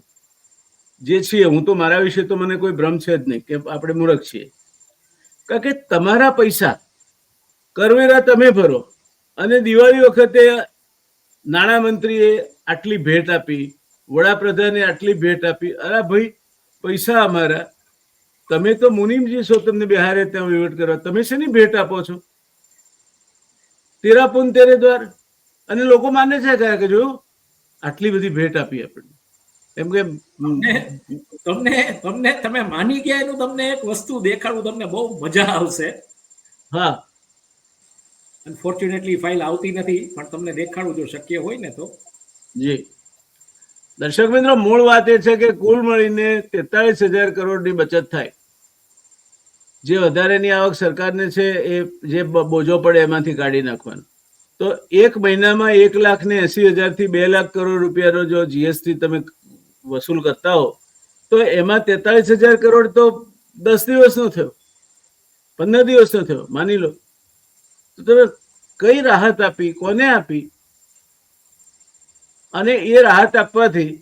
જે છીએ, હું તો મારા વિશે તો મને કોઈ ભ્રમ છે જ નહીં કે આપણે મૂર્ખ છીએ. કારણ કે તમારા પૈસા કરવેરા તમે ભરો અને દિવાળી વખતે નાણામંત્રીએ આટલી ભેટ આપી, વડાપ્રધાને આટલી ભેટ આપી. અરે ભાઈ, પૈસા અમારા, તમે તો મુનિમજી છો, તમને બિહારે ત્યાં વહીવટ કરવા, તમે શેની ભેટ આપો છો? તેરા પુન તેરે દ્વાર. અને લોકો માને છે કે જોયું આટલી બધી ભેટ આપી આપણને, એમ કે તમને તમને તમે માની ગયા એનું તમને એક વસ્તુ દેખાડું, તમને બહુ મજા આવશે. હા, અનફોર્ચ્યુનેટલી ફાઇલ આવતી નથી, પણ તમને દેખાડું જો શક્ય હોય ને તો. જી દર્શક મિત્રો, મૂળ વાત એ છે કે કુલ મળીને 43,000 કરોડની બચત થાય. જે વધારેની આવક સરકારને છે એ જે બોજો પડે એમાંથી કાઢી નાખવાનો. તો એક મહિનામાં 1,80,000 થી 2 લાખ કરોડ રૂપિયાનો જો જીએસટી તમે વસૂલ કરતા હો, તો એમાં 43,000 કરોડ તો 10 દિવસનો થયો, 15 દિવસનો થયો, માની લો. તો તમે કઈ રાહત આપી, કોને આપી? અને એ રાહત આપવાથી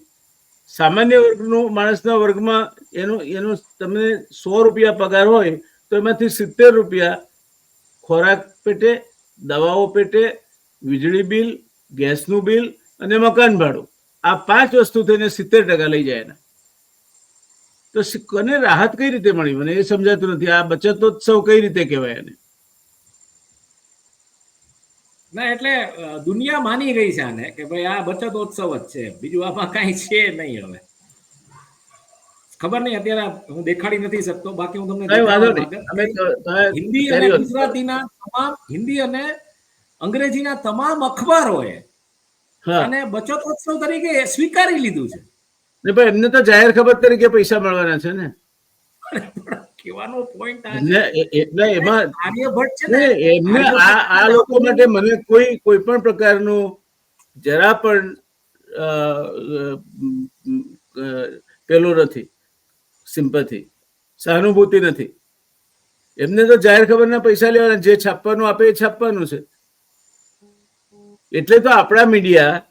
સામાન્ય વર્ગનું માણસના વર્ગમાં એનું તમને 100 રૂપિયા પગાર હોય તો એમાંથી 70 રૂપિયા ખોરાક પેટે, દવાઓ પેટે, વીજળી બિલ, ગેસનું બિલ અને મકાન ભાડું, આ 5 વસ્તુ થઈને 70% લઈ જાય એના. તો કોને રાહત કઈ રીતે મળી મને એ સમજાતું નથી. આ બચતોત્સવ કઈ રીતે કહેવાય એને? ના, એટલે દુનિયા માની ગઈ છે આને કે ભાઈ આ બચતોત્સવ જ છે, બીજું આમાં કાંઈ છે નહીં. હવે ખબર નહીં, અત્યારે હું દેખાડી નથી શકતો, બાકી હું તમને કઈ વાંધો દેખાડવા નહીં, માંગત. હિન્દી અને ગુજરાતીના તમામ, હિન્દી અને અંગ્રેજીના તમામ અખબારોએ આને બચતોત્સવ તરીકે સ્વીકારી લીધું છે. ને ભાઈ, એમને તો જાહેર ખબર તરીકે પૈસા મળવાના છે ને. કહેવાનો પોઈન્ટ આ એટલે એમાં આર્યભટ્ટ છે ને, એમને આ લોકો માટે મને કોઈ પણ પ્રકારનું જરા પણ પેલું નથી, સિમ્પથી, સહાનુભૂતિ નથી. એમને તો જાહેર ખબરના પૈસા લેવાના, જે છાપવાનું આપે એ છાપવાનું છે. એટલે તો આપણા મીડિયા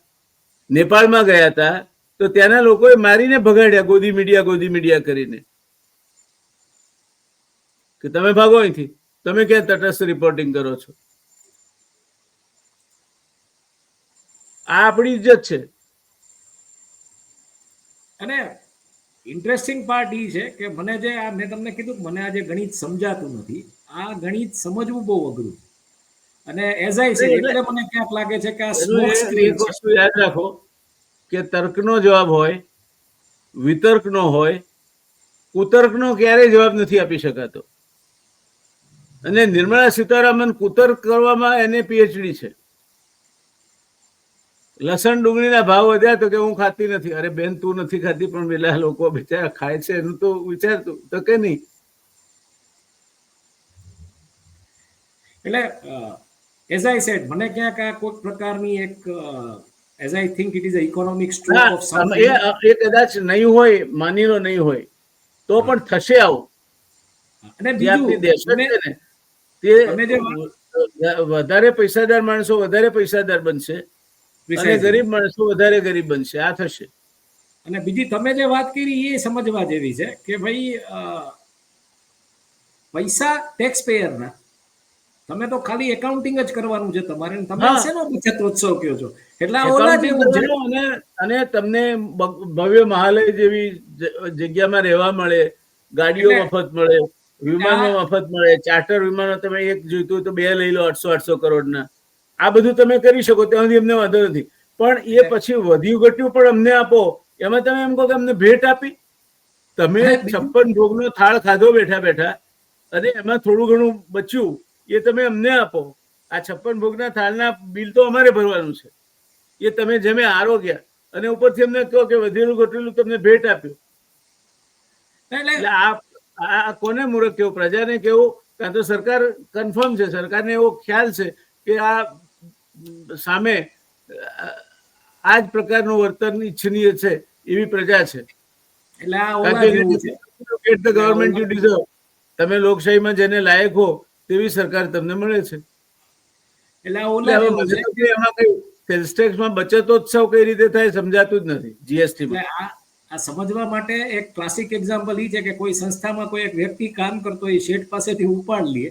નેપાળમાં ગયા હતા તો ત્યાંના લોકોએ મારીને ભગાડ્યા, ગોદી મીડિયા કરીને, કે તમે ભાગો અહીંથી, તમે ક્યાં તટસ્થ રિપોર્ટિંગ કરો છો? આ આપણી ઇજ્જત છે. અને ઇન્ટરેસ્ટિંગ પાર્ટ એ છે કે મને જે મેં તમને કીધું મને આજે ગણિત સમજાતું નથી. આ ગણિત સમજવું બહુ અઘરું છે. અને એઝ આઈ સેડ, એટલે મને ક્યાંક લાગે છે કે આ સ્મોક સ્ક્રીન એક છે. વસ્તુ યાદ રાખો કે તર્કનો જવાબ હોય, વિતર્કનો હોય, કુતર્કનો ક્યારેય જવાબ નથી આપી શકાતો. અને નિર્મલા સીતારામન કુતર્ક કરવામાં એને પીએચડી છે. લસણ ડુંગળીના ભાવ વધ્યા તો કે હું ખાતી નથી. અરે બેન, તું નથી ખાતી પણ પેલા લોકો બિચારા ખાય છે એનું તો વિચારતું તો કે નહીં. એટલે એઝ આઈ સેડ, મને ક્યાંક આ કોઈક પ્રકારની એક as I think it is a economic stroke હા, ઓફ સમથિંગ. એ કદાચ નહીં હોય, માની લો નહીં હોય, તો પણ થશે આવું. અને જે આપણી બીજું દહેશત છે ને, તે તમે જે વધારે પૈસાદાર માણસો વધારે પૈસાદાર બનશે અને ગરીબ માણસો વધારે ગરીબ બનશે. આ થશે. અને બીજી તમે જે વાત કરી એ સમજવા જેવી છે કે ભાઈ પૈસા ટેક્સ પેયરના, તમે તો ખાલી એકાઉન્ટિંગ જ કરવાનું છે તમારે, તમે હા, શેનો બચતોત્સવ કહો છો? એટલે આ ઓલા એકાઉન્ટિંગ જેવું છે. કરવાનું અને તમને ભવ્ય મહાલય જેવી જગ્યામાં રહેવા મળે, ગાડીઓ એટલે મફત મળે, વિમાનો આ મફત મળે, ચાર્ટર વિમાનો તમે એક જોઈતું તો 2 લઈ લો 800 કરોડના. આ બધું તમે કરી શકો, ત્યાંથી અમને વાંધો નથી. પણ એ પછી વધ્યું ઘટ્યું પણ અમને આપો. એમાં તમે એમ કહો કે અમને ભેટ આપી. તમે અને બીજું 56 ભોગનો થાળ ખાધો બેઠા બેઠા, અને એમાં થોડું ઘણું બચ્યું, એ તમે અમને આપો. આ 56 ભોગના થાળના બિલ તો અમારે ભરવાનું છે. એ તમે જેમે આરોગ્ય અને ઉપરથી અમને કહો કે વધેલું ઘટેલું તમને ભેટ આપ્યું. એટલે આ કોને મૂર્ખ કેવું? પ્રજાને કેવું? કાં તો સરકાર કન્ફર્મ છે, સરકારને એવો ખ્યાલ છે કે આ સામે આ જ પ્રકારનું વર્તન ઈચ્છનીય છે, એવી પ્રજા છે. એટલે આ કારણ ઓલા કે જેવું છે. Government you deserve. તમે લોકશાહીમાં જેને લાયક હો તેવી સરકાર તમને મળે છે. એટલે આ એટલે ઓલા હવે જેવું મને છે. તો એમાં કઈ સેલ્સ ટેક્સમાં બચતોત્સવ કઈ રીતે થાય સમજાતું જ નથી. જીએસટીમાં એટલે આ સમજવા માટે એક ક્લાસિક એક્ઝામ્પલ એ છે કે કોઈ સંસ્થામાં કોઈ એક વ્યક્તિ કામ કરતો હોય, શેઠ પાસેથી ઉપાડ લે,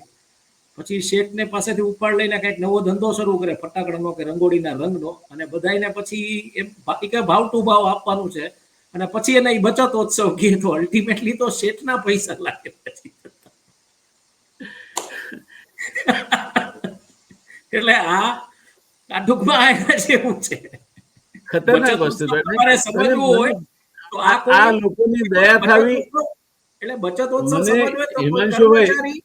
પછી શેઠને પાસેથી ઉપાડ લઈને કંઈક નવો ધંધો શરૂ કરે, ફટાકડાનો કે રંગોળીના રંગનો, અને બધાને પછી એમ બાકી કે ભાવ ટુ ભાવ આપવાનું છે, અને પછી એને બચતોત્સવ કહે, તો અલ્ટિમેટલી તો શેઠના પૈસા લાગે પછી. એટલે આ ટૂંકમાં આ જેવું છે. ખતરનાક વસ્તુ. તમારે સમજવું હોય તો આ આ કોઈ લોકોની દયા ખાવી. એટલે બચતોત્સવ મને સમજવો હોય તો કોઈ હિમાંશુભાઈ, કર્મચારી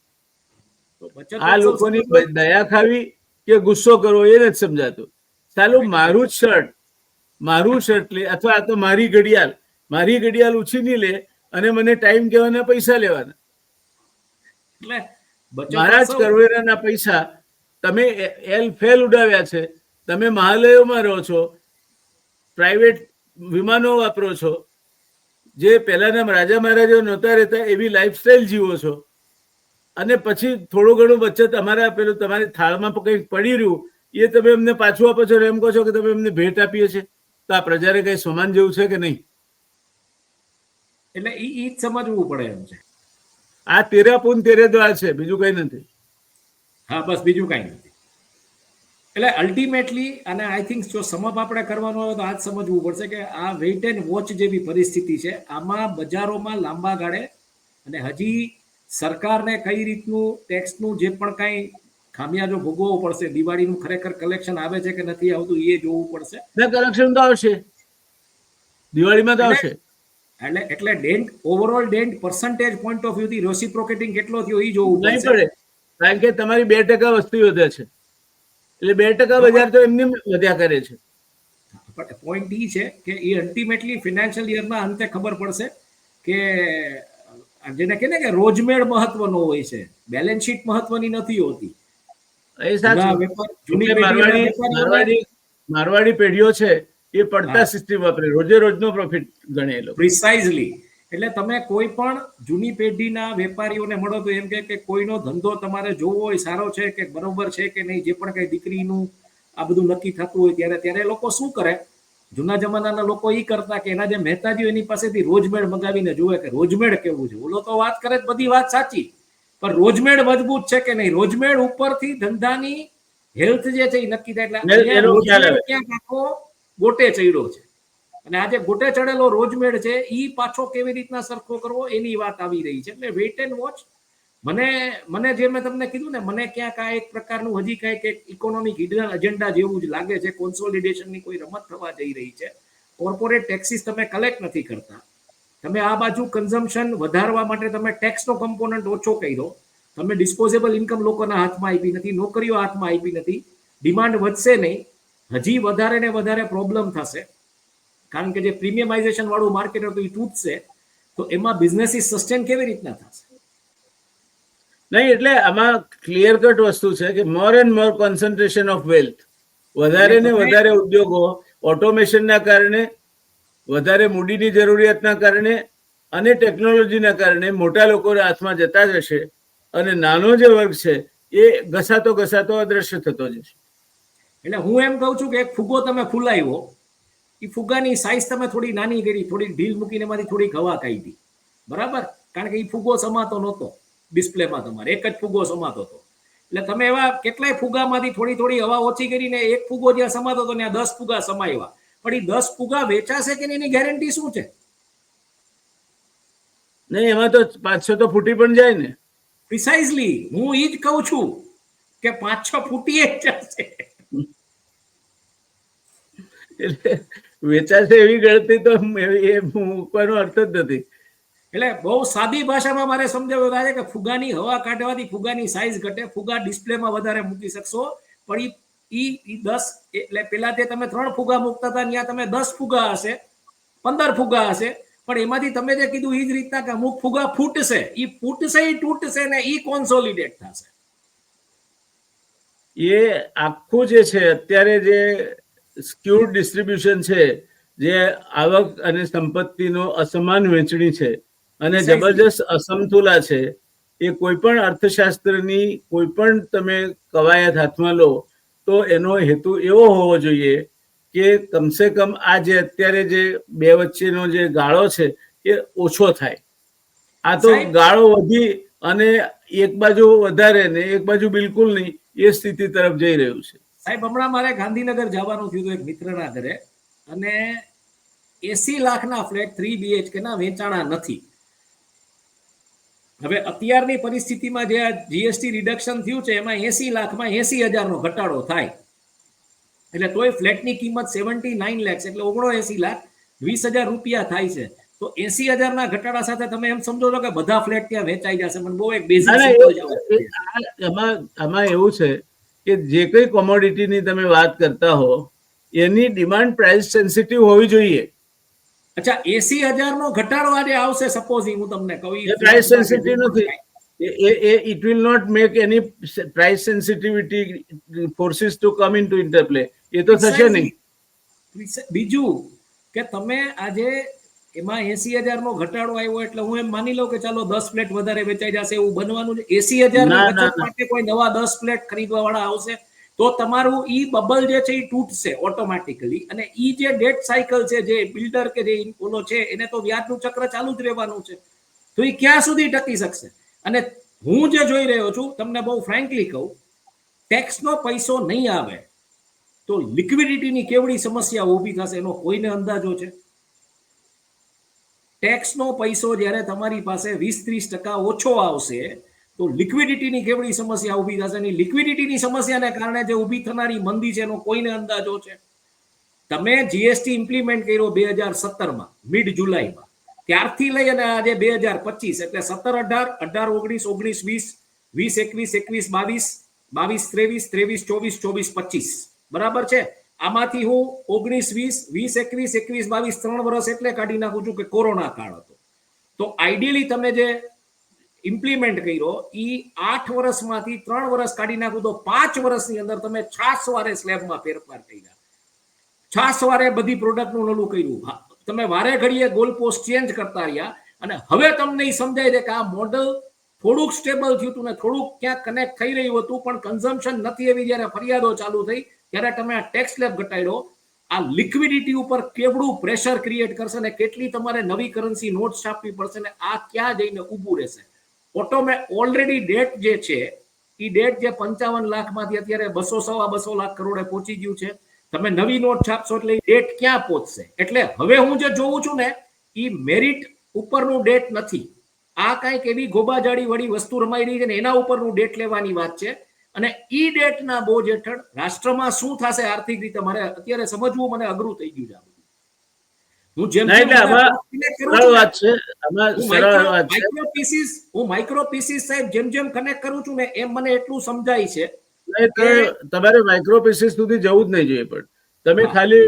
તો આ બચતોત્સવ લોકોની સમજવો હોય. દયા ખાવી કે ગુસ્સો કરવો એ નથી સમજાતું. ચાલું મારું શર્ટ લે, અથવા આ તો મારી ઘડિયાળ ઉછીની લે અને મને ટાઈમ કહેવાના પૈસા લેવાના. એટલે મારા જ બચતોત્સવ કરવેરાના પૈસા તમે ફેલ ઉડાવ્યા છે. તમે મહાલયોમાં રહો છો, પ્રાઇવેટ વિમાનો વાપરો છો, જે પહેલાના રાજા મહારાજાઓ નહોતા રહેતા એવી લાઈફસ્ટાઈલ જીવો છો, અને પછી થોડું ઘણું બચત અમારા પેલું તમારી થાળમાં કંઈક પડી રહ્યું એ તમે અમને પાછું આપો છો, એમ કહો છો કે તમે અમને ભેટ આપીએ છીએ. તો આ પ્રજાને કઈ સમાન જેવું છે કે નહીં? એટલે ઈ જ સમજવું પડે એમ છે. આ તેરા પૂન તેરે દ્વાર છે, બીજું કઈ નથી. હા, બસ બીજું કાંઈ નથી. એટલે અલ્ટિમેટલી, અને આઈ થિંક જો સમપ આપણે કરવાનું હોય તો આ જ સમજવું પડશે કે આ વેઇટ એન્ડ વોચ જેવી પરિસ્થિતિ છે. આમાં બજારોમાં લાંબા ગાળે, અને હજી સરકારને કઈ રીતનું ટેક્સનું જે પણ કાંઈ ખામિયાજો ભોગવવો પડશે, દિવાળીનું ખરેખર કલેક્શન આવે છે કે નથી આવતું એ જોવું પડશે. કલેક્શન તો આવશે, દિવાળીમાં તો આવશે. એટલે dent, overall dent percentage point of વ્યૂથી રેસિપ્રોકેટિંગ કેટલો થયો એ જોવું નહીં પડશે. પડે, કારણ કે તમારી 2% વસ્તી વધે છે, એટલે 2% બજાર તો એમને વધ્યા કરે છે. પણ પોઈન્ટ એ છે કે એ અલ્ટિમેટલી ફિનાન્શિયલ યરના અંતે ખબર પડશે કે જેને કહે ને કે રોજમેળ મહત્વનો હોય છે, બેલેન્સ શીટ મહત્વની નથી હોતી. એ સાચું. જૂની પેઢીના વેપારીઓને મારવાડી પેઢીઓ છે એ પડતા સિસ્ટમ વાપરે, રોજે રોજનો પ્રોફિટ ગણે એ લોકો. પ્રિસાઇઝલી. એટલે તમે કોઈ પણ જૂની પેઢીના વેપારીઓને મળો તો એમ કે કોઈનો ધંધો તમારે જોવો હોય, સારો છે કે બરોબર છે કે નહીં, જે પણ કઈ દીકરીનું આ બધું નક્કી થતું હોય ત્યારે લોકો શું કરે, જૂના જમાનાના લોકો એ કરતા કે એના જે મહેતાજીઓ એની પાસેથી રોજમેળ મગાવીને જોવે કે રોજમેળ કેવું છે. ઓલો તો વાત કરે બધી વાત સાચી, પણ રોજમેળ મજબૂત છે કે નહીં, રોજમેળ ઉપરથી ધંધાની હેલ્થ જે છે એ નક્કી થાય. એટલે રોજમેળ ક્યાંક આખો ગોટે ચડ્યો છે, અને આજે ગોટે ચડેલો રોજમેળ છે એ પાછો કેવી રીતના સરખો કરવો એની વાત આવી રહી છે. એટલે વેઇટ એન્ડ વોચ. મને જે મેં તમને કીધું ને, મને ક્યાંક આ એક પ્રકારનું હજી કંઈક એક ઇકોનોમિક હિડન એજન્ડા જેવું જ લાગે છે. કોન્સોલિડેશનની કોઈ રમત થવા જઈ રહી છે. કોર્પોરેટ ટેક્સીસ તમે કલેક્ટ નથી કરતા, તમે આ બાજુ કન્ઝમ્પશન વધારવા માટે તમે ટેક્સનો કમ્પોનન્ટ ઓછો કર્યો, તમે ડિસ્પોઝેબલ ઇન્કમ લોકોના હાથમાં આપી નથી, નોકરીઓ હાથમાં આપી નથી, ડિમાન્ડ વધશે નહીં, હજી વધારે ને વધારે પ્રોબ્લેમ થશે. કારણ કે જે પ્રીમિયમાઇઝેશન વાળું માર્કેટ હતું એ તૂટશે, તો એમાં બિઝનેસીસ સસ્ટેન કેવી રીતના થશે? નહીં, એટલે આમાં ક્લિયર કટ વસ્તુ છે કે મોર and more concentration of wealth, વધારે ને વધારે ઉદ્યોગો ઓટોમેશનના કારણે, વધારે મૂડીની જરૂરિયાતના કારણે અને ટેકનોલોજીના કારણે મોટા લોકોના હાથમાં જતા જશે અને નાનો જે વર્ગ છે એ ઘસાતો ઘસાતો અદ્રશ્ય થતો જશે. એટલે હું એમ કહું છું કે એક ફુગ્ગો તમે ફૂલાવ્યો, એ ફુગ્ગાની સાઈઝ તમે થોડી નાની કરી, થોડી ઢીલ મૂકીને એમાંથી થોડીક હવા કાઢી, બરાબર? કારણ કે એ ફુગ્ગો સમાતો નહોતો ડિસ્પ્લેમાં, તમારે એક જ ફુગ્ગો સમાતો હતો. એટલે તમે એવા કેટલાય ફુગ્ગામાંથી થોડી થોડી હવા ઓછી કરીને એક ફુગ્ગો જ્યાં સમાતો હતો ત્યાં 10 ફુગ્ગા સમાવ્યા. પણ એ 10 ફુગ્ગા વેચાશે કે એની ગેરંટી શું છે? નહીં, એમાં તો 500 તો ફૂટી પણ જાય ને. પ્રિસાઇઝલી હું એ જ કહું છું કે 5-6 ફૂટી જશે. એટલે વેચાશે એવી ગણતરી તો એ મૂકવાનો અર્થ જ નથી. એટલે બહુ સાદી ભાષામાં મારે સમજાવવું છે કે ફુગાની હવા કાઢવાથી ફુગાની સાઈઝ ઘટે, ફુગા ડિસ્પ્લેમાં વધારે મૂકી શકશો, પણ ઈ 10 એટલે પેલા તે તમે 3 ફુગા મૂકતા હતા ત્યાં તમે 10 ફુગા હશે, 15 ફુગા હશે, પણ એમાંથી તમે જે કીધું એ જ રીતના કે અમુક ફુગા ફૂટશે, ઈ ફૂટશે, ઈ તૂટશે ને ઈ કોન્સોલિડેટ થશે. એ આખું જે છે અત્યારે જે સ્ક્યુડ ડિસ્ટ્રીબ્યુશન છે, જે આવક અને સંપત્તિનો અસમાન વહેંચણી છે અને જબરજસ્ત અસમતુલા છે, એ કોઈ પણ અર્થશાસ્ત્રની કોઈ પણ તમે કવાયત હાથમાં લો તો એનો હેતુ એવો હોવો જોઈએ કે કમસે કમ આ જે અત્યારે જે બે વચ્ચેનો જે ગાળો છે એ ઓછો થાય. આ તો ગાળો વધી અને એક બાજુ વધારે ને એક બાજુ બિલકુલ નહીં, એ સ્થિતિ તરફ જઈ રહ્યું છે. સાહેબ, હમણાં મારે ગાંધીનગર જવાનું થયું હતું એક મિત્રના ઘરે, અને 80 લાખના ફ્લેટ 3 BHK ના વેચાણા નથી. હવે અત્યારની પરિસ્થિતિમાં જે આ જીએસટી રિડક્શન થયું છે એમાં 80 લાખમાં 80,000નો ઘટાડો થાય, એટલે તોય ફ્લેટની કિંમત 79 લાખ એટલે 79 લાખ 20,000 રૂપિયા થાય છે. તો 80,000ના ઘટાડા સાથે તમે એમ સમજો છો કે બધા ફ્લેટ ત્યાં વેચાઈ જશે? મને બહુ એક બેઝિક આમાં એવું છે કે જે કઈ કોમોડિટીની તમે વાત કરતા હો એની ડિમાન્ડ પ્રાઇસ સેન્સિટિવ હોવી જોઈએ. અચ્છા, 80,000નો ઘટાડો આજે આવશે, સપોઝ હું તમને કહું, એ પ્રાઇસ સેન્સિટિવ નથી. It will not make any price sensitivity forces to come into interplay. એ તો થશે નહીં. બીજું કે તમે આજે એમાં 80,000નો ઘટાડો આવ્યો એટલે હું એમ માની લઉં કે ચાલો 10 ફ્લેટ વધારે વેચાઈ જશે એવું બનવાનું છે? 80,000 માટે કોઈ નવા 10 ફ્લેટ ખરીદવા વાળા આવશે તો તમારું ઈ બબલ જે છે એ તૂટશે ઓટોમેટિકલી, અને ઈ જે ડેટ સાયકલ છે, જે બિલ્ડર કે જે ઓલો છે એને તો વ્યાજનું ચક્ર ચાલુ જ રહેવાનું છે, તો એ ક્યાં સુધી ટકી શકશે? અને હું જે જોઈ રહ્યો છું, તમને બહુ ફ્રેન્કલી કહું, ટેક્સનો પૈસો નહીં આવે તો લિક્વિડિટીની કેવડી સમસ્યા ઊભી થશે એનો કોઈને અંદાજો છે? ટેક્સનો પૈસો જ્યારે તમારી પાસે 20-30% ઓછો આવશે તો લિક્વિડિટીની કેવડી સમસ્યા ઊભી થશે? અને લિક્વિડિટીની સમસ્યાને કારણે જે ઊભી થનારી મંદી છે એનો કોઈને અંદાજો છે? તમે જીએસટી ઇમ્પ્લિમેન્ટ કર્યો 2017માં મિડ જુલાઈમાં, ત્યારથી લઈ અને આજે 2025 એટલે 17-18, 18-19, 19-20, 20-21, 22, 22-23, 23-24, 24-25, બરાબર છે? આમાંથી હું 19-20, 20-21, 21-22 3 વર્ષ એટલે કાઢી નાખું છું કે કોરોના કાળ હતો. તો આઈડિયલી તમે જે ઇમ્પ્લિમેન્ટ કર્યો એ 8 વર્ષમાંથી 3 વર્ષ કાઢી નાખું તો 5 વર્ષની અંદર તમે 6 વારે સ્લેબમાં ફેરફાર કર્યા, 6 વારે બધી પ્રોડક્ટનું નલું કર્યું, તમે વારે ઘડીએ ગોલ પોસ્ટ ચેન્જ કરતા રહ્યા, અને હવે તમને એ સમજાય છે કે આ મોડલ થોડુંક સ્ટેબલ થયું હતું ને થોડુંક ક્યાંક કનેક્ટ થઈ રહ્યું હતું, પણ કન્ઝમ્પશન નથી એવી જ્યારે ફરિયાદો ચાલુ થઈ ત્યારે તમે આ ટેક્સ સ્લેબ ઘટાડ્યો. આ લિક્વિડિટી ઉપર કેવડું પ્રેશર ક્રિએટ કરશે ને કેટલી તમારે નવી કરન્સી નોટ છાપવી પડશે ને આ ક્યાં જઈને ઊભું રહેશે? ઓલરેડી ડેટ જે છે એ ડેટ જે 55 લાખમાંથી અત્યારે 200-2.25 લાખ કરોડે પહોંચી ગયું છે. તમે નવી નોટ છાપશો એટલે ડેટ ક્યાં પહોંચશે? એટલે હવે હું જે જોઉં છું ને એ મેરિટ ઉપરનું ડેટ નથી, આ કાંઈક એવી ગોબાજાડી વાળી વસ્તુ રમાઈ રહી છે ને એના ઉપરનું ડેટ લેવાની વાત છે. અને ઈ ડેટના બોજ હેઠળ રાષ્ટ્રમાં શું થશે આર્થિક રીતે મારે અત્યારે સમજવું મને અઘરું થઈ ગયું છે. હું જેમ માઇક્રો પીસીસ સાહેબ જેમ કનેક્ટ કરું છું ને એમ મને એટલું સમજાય છે તમારે માઇક્રો પીસીસ સુધી જવું જ નહીં જોઈએ, પણ તમે ખાલી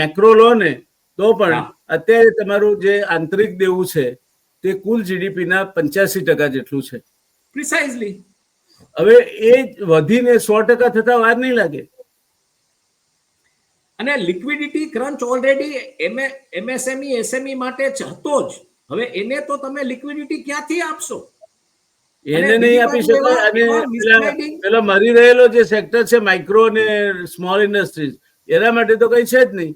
મેક્રો લો ને તો પણ અત્યારે તમારું જે આંતરિક દેવું છે તે કુલ જીડીપીના 85% જેટલું છે. પ્રિસાઇઝલી. હવે એ વધીને 100% થતા વાર નહીં લાગે. અને liquidity crunch already MSME SME માટે જ હતો જ. હવે એને તો તમે લિક્વિડિટી ક્યાંથી આપશો? એને નહીં આપી શકાય. અને પેલો મરી રહેલો જે સેક્ટર છે માઇક્રો અને સ્મોલ ઇન્ડસ્ટ્રીઝ, એના માટે તો કઈ છે જ નહીં.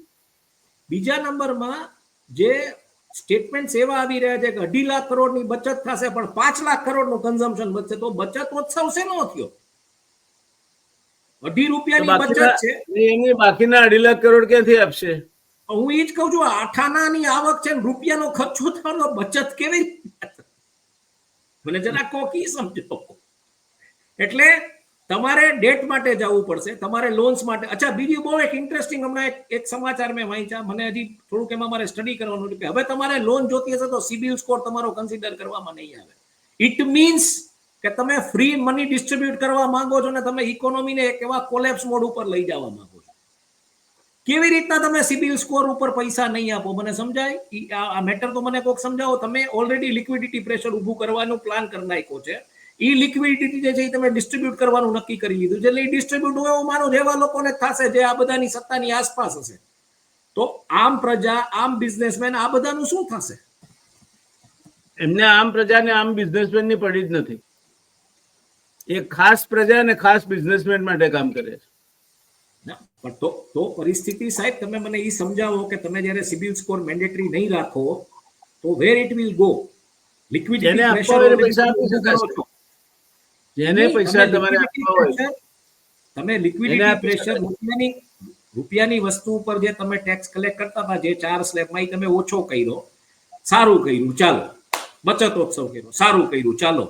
બીજા નંબરમાં જે સ્ટેટમેન્ટ એવા આવી રહ્યા છે કે 2.5 લાખ કરોડની બચત થશે પણ 5 લાખ કરોડનું કન્ઝમ્પશન વધશે, તો બચત ઉત્સવ શેનો થયો? 2.5 રૂપિયાની બચત છે, એની બાકીના 2.5 લાખ કરોડ ક્યાંથી આપશે? હું એ જ કહું છું, 8 આનાની આવક છે, રૂપિયાનો ખર્ચો થવાનો, બચત કેવી રીતે? મને જરા કોકી સમજો. એટલે તમારે ડેટ માટે જવું પડશે, તમારે લોન્સ માટે. અચ્છા, બીજું બહુ એક ઇન્ટરેસ્ટિંગ હમણાં એક સમાચાર મેં વાંચ્યા, મને હજી થોડુંક એમાં મારે સ્ટડી કરવાનું હતું કે હવે તમારે લોન જોતી હશે તો સિબિલ સ્કોર તમારો કન્સિડર કરવામાં નહીં આવે. ઇટ મીન્સ કે તમે ફ્રી મની ડિસ્ટ્રીબ્યુટ કરવા માંગો છો ને તમે ઇકોનોમીને એક એવા કોલેપ્સ મોડ ઉપર લઈ જવા માંગો છો. કેવી રીતના તમે સિબિલ સ્કોર ઉપર પૈસા નહીં આપો? મને સમજાય આ મેટર તો મને કોઈક સમજાવો. તમે ઓલરેડી લિક્વિડિટી પ્રેશર ઊભું કરવાનું પ્લાન કરી નાખ્યો છે. એ લિક્વિડિટી જે છે એ તમે ડિસ્ટ્રીબ્યુટ કરવાનું નક્કી કરી લીધું છે. એટલે એ ડિસ્ટ્રીબ્યુટ હું એવું માનું જેવા લોકોને થશે જે આ બધાની સત્તાની આસપાસ હશે. તો આમ પ્રજા, આમ બિઝનેસમેન, આ બધાનું શું થશે? એમને આમ પ્રજાને આમ બિઝનેસમેન ની પડી જ નથી. એ ખાસ પ્રજા અને ખાસ બિઝનેસમેન માટે કામ કરે છે. પણ તો પરિસ્થિતિ સાહેબ તમે મને એ સમજાવો કે તમે જ્યારે સિબિલ સ્કોર મેન્ડેટરી નહીં રાખો તો where it will go? Liquidity pressure પૈસા આપી શકાશે. જેને પૈસા તમારે આપવા હોય, તમે લિક્વિડિટી પ્રેશર રૂપિયાની વસ્તુ ઉપર જે તમે ટેક્સ કલેક્ટ કરતા હતા, જે 4 સ્લેબમાં તમે ઓછો કર્યો, સારું કર્યું, ચાલો. બચતોત્સવ કર્યો, સારું કર્યું, ચાલો.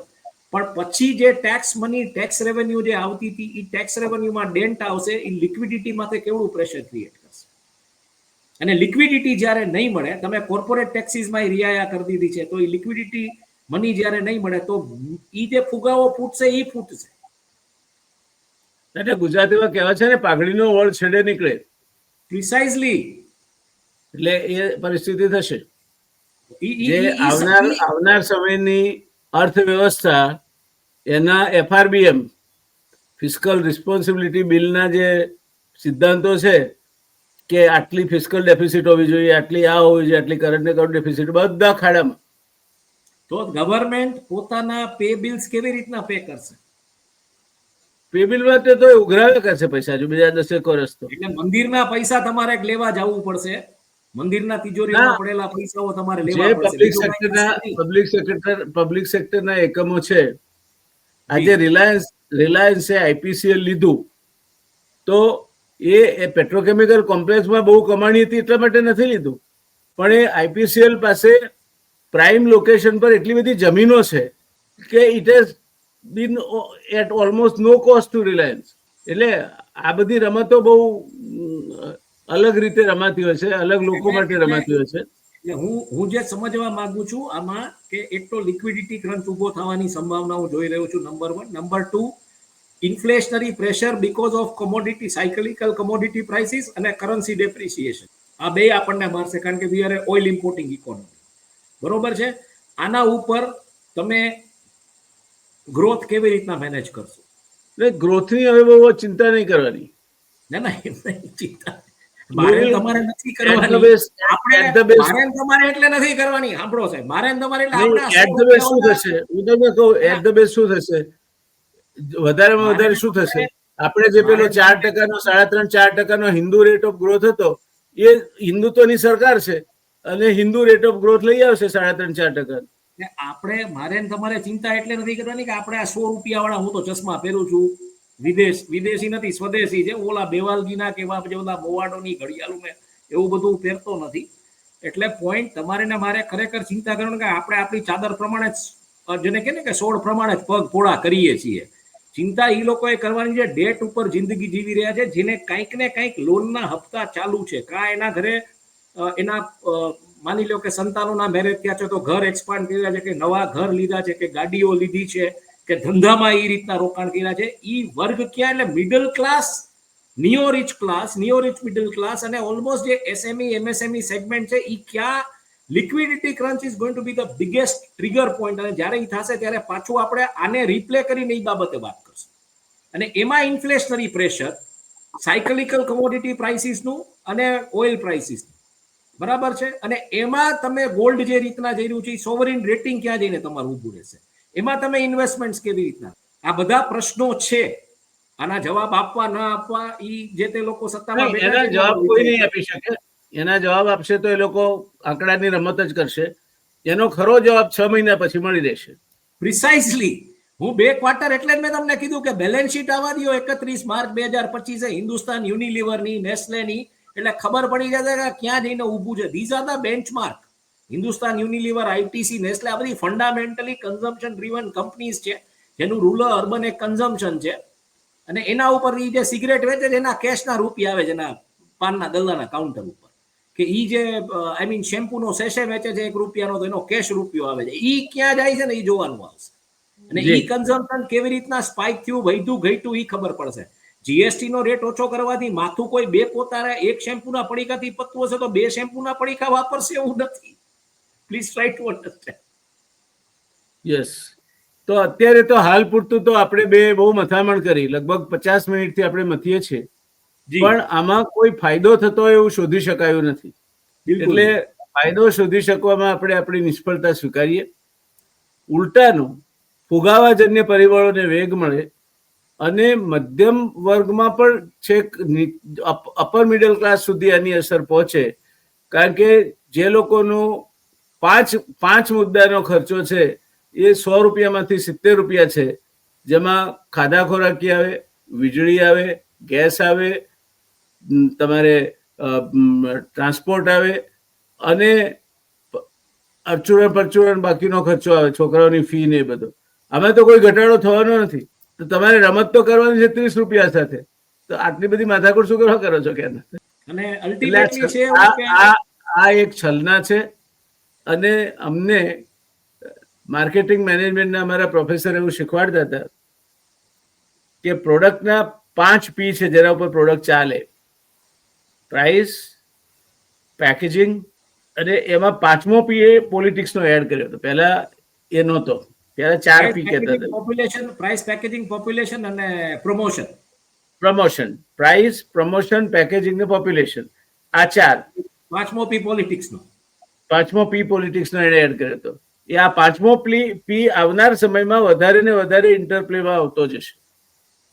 પણ પછી જે ટેક્સ મની, ટેક્સ રેવન્યુ જે આવતી હતી, એ ટેક્સ રેવન્યુમાં ડેન્ટ આવશે, એ લિક્વિડિટીમાં કેવડું પ્રેશર ક્રિએટ કરશે. અને લિક્વિડિટી જ્યારે નહીં મળે, તમે કોર્પોરેટ ટેક્સીસમાં રિયાયા કરી દીધી છે, તો એ લિક્વિડિટી મની જ્યારે નહીં મળે તો એ જે ફુગાવો ફૂટશે એ ફૂટશે. એટલે ગુજરાતીમાં કહેવાય છે ને, પાઘડીનો વળ છેડે નીકળે. પ્રિસાઇઝલી. એટલે એ પરિસ્થિતિ થશે. જે આવનાર સમયની અર્થવ્યવસ્થા, એના FRBM ફિસ્કલ રિસ્પોન્સિબિલિટી બિલના જે સિદ્ધાંતો છે કે આટલી ફિસ્કલ ડેફિસિટ હોવી જોઈએ, આટલી આ હોવી જોઈએ, આટલી કરંટ એકાઉન્ટ ડેફિસિટ, બધા ખાડામાં. તો ગવર્મેન્ટ પોતાના પે બિલ્સ કેવી રીતના પે કરશે? પે બિલ માટે તો ઉઘરાવે કરશે પૈસા, જો બીજા 10 વર્ષ તો. એટલે મંદિરના પૈસા તમારે લેવા જવું પડશે, મંદિરના તિજોરીમાં પડેલા પૈસાઓ તમારે લેવા પડશે. પબ્લિક સેક્ટરના એકમો છે. આજે રિલાયન્સે IPCL લીધું તો એ પેટ્રોકેમિકલ કોમ્પ્લેક્સમાં બહુ કમાણી હતી એટલા માટે નથી લીધું, પણ એ IPCL પાસે પ્રાઇમ લોકેશન પર એટલી બધી જમીનો છે કે it has been at almost no cost to Reliance. એટલે આ બધી રમતો બહુ અલગ રીતે રમાતી હોય છે, અલગ લોકો માટે રમાતી હોય છે. એટલે હું જે સમજવા માંગુ છું આમાં કે એક તો લિક્વિડિટી ક્રંચ ઉભો થવાની સંભાવના હું જોઈ રહ્યો છું, number 1. Number 2, inflationary pressure because of commodity, cyclical commodity prices અને કરન્સી ડેપ્રિસિએશન. આ બે આપણને મારશે, કારણ કે we are oil importing economy. બરોબર છે? આના ઉપર તમે ગ્રોથ કેવી રીતના મેનેજ કરશો? ગ્રોથની હવે બહુ ચિંતા નહીં કરવાની. ના ચિંતા મારે તમારે નથી કરવાની. તમારે એટલે નથી કરવાની. સાંભળો સાહેબ, મારે તમારે એટલે શું થશે? હું તમને કહું, એટ ધ બેસ્ટ શું થશે? વધારેમાં વધારે શું થશે? આપણે જે પેલો 4%નો 3.5-4%નો હિન્દુ રેટ ઓફ ગ્રોથ હતો, એ હિન્દુત્વની સરકાર છે અને હિન્દુ રેટ ઓફ ગ્રોથ લઈ આવશે 3.5-4%. આપણે મારે તમારે ચિંતા એટલે નથી કરવાની કે આપણે આ 100 રૂપિયા વાળા, હું તો ચશ્મા પહેરું છું, વિદેશી નથી, સ્વદેશી છે, ઓલા બેવાલજીના કે એવા બધા મોવાડોની ઘડિયાળું મેં એવું બધું પહેરતો નથી. એટલે પોઈન્ટ તમારે ને મારે ખરેખર ચિંતા કરવાની કે આપણે આપણી ચાદર પ્રમાણે જ, જેને કહે ને કે સોળ પ્રમાણે જ પગ પોળા કરીએ છીએ. ચિંતા એ લોકોએ કરવાની છે ડેટ ઉપર જિંદગી જીવી રહ્યા છે, જેને કંઈક ને કંઈક લોનના હપ્તા ચાલુ છે. કાં એના ઘરે એના માની લો કે સંતાનોના મેરેજ થયા છે તો ઘર એક્સપાન્ડ કર્યા છે, કે નવા ઘર લીધા છે, કે ગાડીઓ લીધી છે, કે ધંધામાં એ રીતના રોકાણ કર્યા છે. એ વર્ગ ક્યાં? એટલે middle class, neo rich middle class અને ઓલમોસ્ટ જે SME MSME સેગમેન્ટ છે એ ક્યાં liquidity crunch is going to B the biggest trigger point, અને જ્યારે એ થશે ત્યારે પાછું આપણે આને રિપ્લે કરીને એ બાબતે વાત કરશું. અને એમાં ઇન્ફ્લેશનરી પ્રેશર, સાયકલિકલ કમોડિટી પ્રાઇસીસનું અને ઓઇલ પ્રાઇસીસનું, બરાબર છે. અને એમાં તમે ગોલ્ડ જે રીતના જઈ રહ્યું છે, સોવરિન રેટિંગ ક્યાં જઈને તમારું ઊભું રહેશે, એમાં તમે ઇન્વેસ્ટમેન્ટ કેવી રીતના, આ બધા પ્રશ્નો છે. આના જવાબ આપવા ના આપવા ઈ જે તે લોકો સત્તામાં બેઠા એના છે જવાબ કોઈ નહીં આપી શકે. એના જવાબ આપશે તો એ લોકો આંકડાની રમત જ કરશે. એનો ખરો જવાબ 6 મહિના પછી મળી રહેશે. પ્રિસાઇઝલી. હું 2 ક્વાર્ટર એટલે જ મેં તમને કીધું કે બેલેન્સ શીટ આવવા દો 31 માર્ચ 2025 હિન્દુસ્તાન યુનિલિવરની, નેસ્લેની, એટલે ખબર પડી જશે કે ક્યાં જઈને ઊભું છે. These are the benchmark. Hindustan Unilever, ITC, Nestle, આ બધી ફંડામેન્ટલી કન્ઝમ્પશન ડ્રીવન કંપનીઝ છે, જેનું રૂરલ અર્બન એક કન્ઝમ્પશન છે. અને એના ઉપર જે સિગરેટ વેચે છે એના કેશના રૂપિયા આવે છે, એના પાનના ગલ્લાના કાઉન્ટર ઉપર. કે ઈ જે આઈ મીન શેમ્પૂનો સેશે વેચે છે 1 રૂપિયાનો, તો એનો કેશ રૂપિયો આવે છે. ઈ ક્યાં જાય છે ને એ જોવાનું આવશે. અને ઈ કન્ઝમ્પશન કેવી રીતના સ્પાઇક થયું, વધ્યું ઘટ્યું, ઈ ખબર પડશે. જીએસટી નો રેટ ઓછો કરવાથી માથું કોઈ 2 પોતાના 1 શેમ્પૂના પડીકાથી પતતું હશે તો 2 શેમ્પૂના પડીકા વાપરશે એવું નથી. Please try to understand. Yes. તો અત્યારે તો હાલ પૂરતું તો આપણે બે બહુ મથામણ કરી, લગભગ 50 મિનિટથી આપણે મથીએ છીએ, પણ આમાં કોઈ ફાયદો થતો એવું શોધી શકાયું નથી. એટલે ફાયદો શોધી શકવામાં આપણે આપણી નિષ્ફળતા સ્વીકારીએ. ઉલટાનું ફુગાવાજન્ય પરિબળોને વેગ મળે અને મધ્યમ વર્ગમાં પણ છેક અપર મિડલ ક્લાસ સુધી આની અસર પહોંચે. કારણ કે જે લોકોનું 5 મુદ્દાનો ખર્ચો છે એ 100 રૂપિયામાંથી 70 રૂપિયા છે, જેમાં ખાધા ખોરાકી આવે, વીજળી આવે, ગેસ આવે, તમારે ટ્રાન્સપોર્ટ આવે, અને અચૂરણ પરચૂરણ બાકીનો ખર્ચો આવે, છોકરાઓની ફી ને એ બધો. આમાં તો કોઈ ઘટાડો થવાનો નથી. તો તમારે રમત તો કરવાની છે 30 રૂપિયા સાથે, તો આટલી બધી માથાકૂટ શું કરવા કરો છો કે? અને અલ્ટિમેટલી છે આ એક છલના છે. અને અમને માર્કેટિંગ મેનેજમેન્ટના અમારા પ્રોફેસર એવું શીખવાડતા હતા કે પ્રોડક્ટના 5 P છે જેના ઉપર પ્રોડક્ટ ચાલે: પ્રાઇસ, પેકેજિંગ, અને એમાં 5મો P એ પોલિટિક્સનો એડ કર્યો હતો. પહેલા એ નહોતો, ત્યારે 4 P કહેતા હતા. પોપ્યુલેશન, પ્રાઇસ, પેકેજિંગ, પોપ્યુલેશન અને પ્રમોશન. પ્રાઇસ, પ્રમોશન, પેકેજિંગ ને પોપ્યુલેશન, આ 4. 5મો P પોલિટિક્સનો. 5મો P પોલિટિક્સનો એને એડ કર્યો હતો. એ આ 5મો P આવનાર સમયમાં વધારે ને વધારે ઇન્ટરપ્લેમાં આવતો જશે.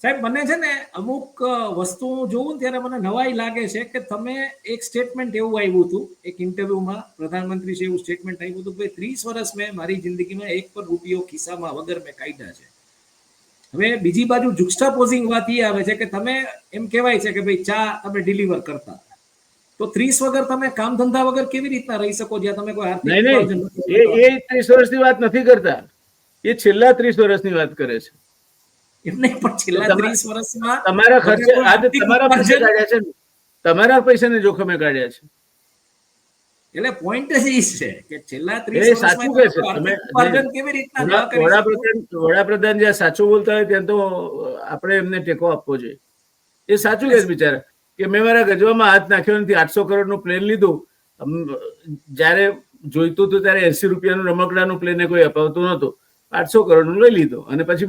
સાહેબ, મને છે ને અમુક વસ્તુ જોઉં ત્યારે મને નવાઈ લાગે છે કે તમે એક સ્ટેટમેન્ટ એવું આવ્યું હતું એક ઇન્ટરવ્યુમાં, પ્રધાનમંત્રી છે એવું સ્ટેટમેન્ટ આવ્યું હતું કે 30 વર્ષ મેં મારી જિંદગીમાં 1 પણ રૂપિયો ખિસ્સામાં વગર મેં કાઢ્યા છે. હવે બીજી બાજુ જુક્સ્ટાપોઝિંગ વાત એ આવે છે કે તમે એમ કહેવાય છે કે ભાઈ ચા તમે ડિલિવર કરતા, તો 30 વગર તમે કામ ધંધા વગર કેવી રીતના રહી શકો જ્યાં તમે કોઈ આર્થિક એ 30 વર્ષની વાત નથી કરતા, એ છેલ્લા 30 વર્ષની વાત કરે છે. એમને પણ છેલ્લા 30 વર્ષમાં તમારા ખર્ચે આજે તમારા પૈસા કાઢ્યા છે ને, તમારા પૈસાને જોખમે કાઢ્યા છે. એટલે પોઈન્ટ જ એ છે કે છેલ્લા 30 સાચું કહે છે. વડાપ્રધાન જ્યાં સાચું બોલતા હોય ત્યાં તો આપણે એમને ટેકો આપવો જોઈએ. એ સાચું કહે છે બિચારા કે મેં મારા ગજવામાં હાથ નાખ્યો નથી. 800 કરોડનું પ્લેન લીધું, જયારે જોઈતું હતું ત્યારે 80 રૂપિયાનું રમકડાનું પ્લેન કોઈ અપાવતું નહોતું, 800 કરોડનું લઈ લીધું, અને પછી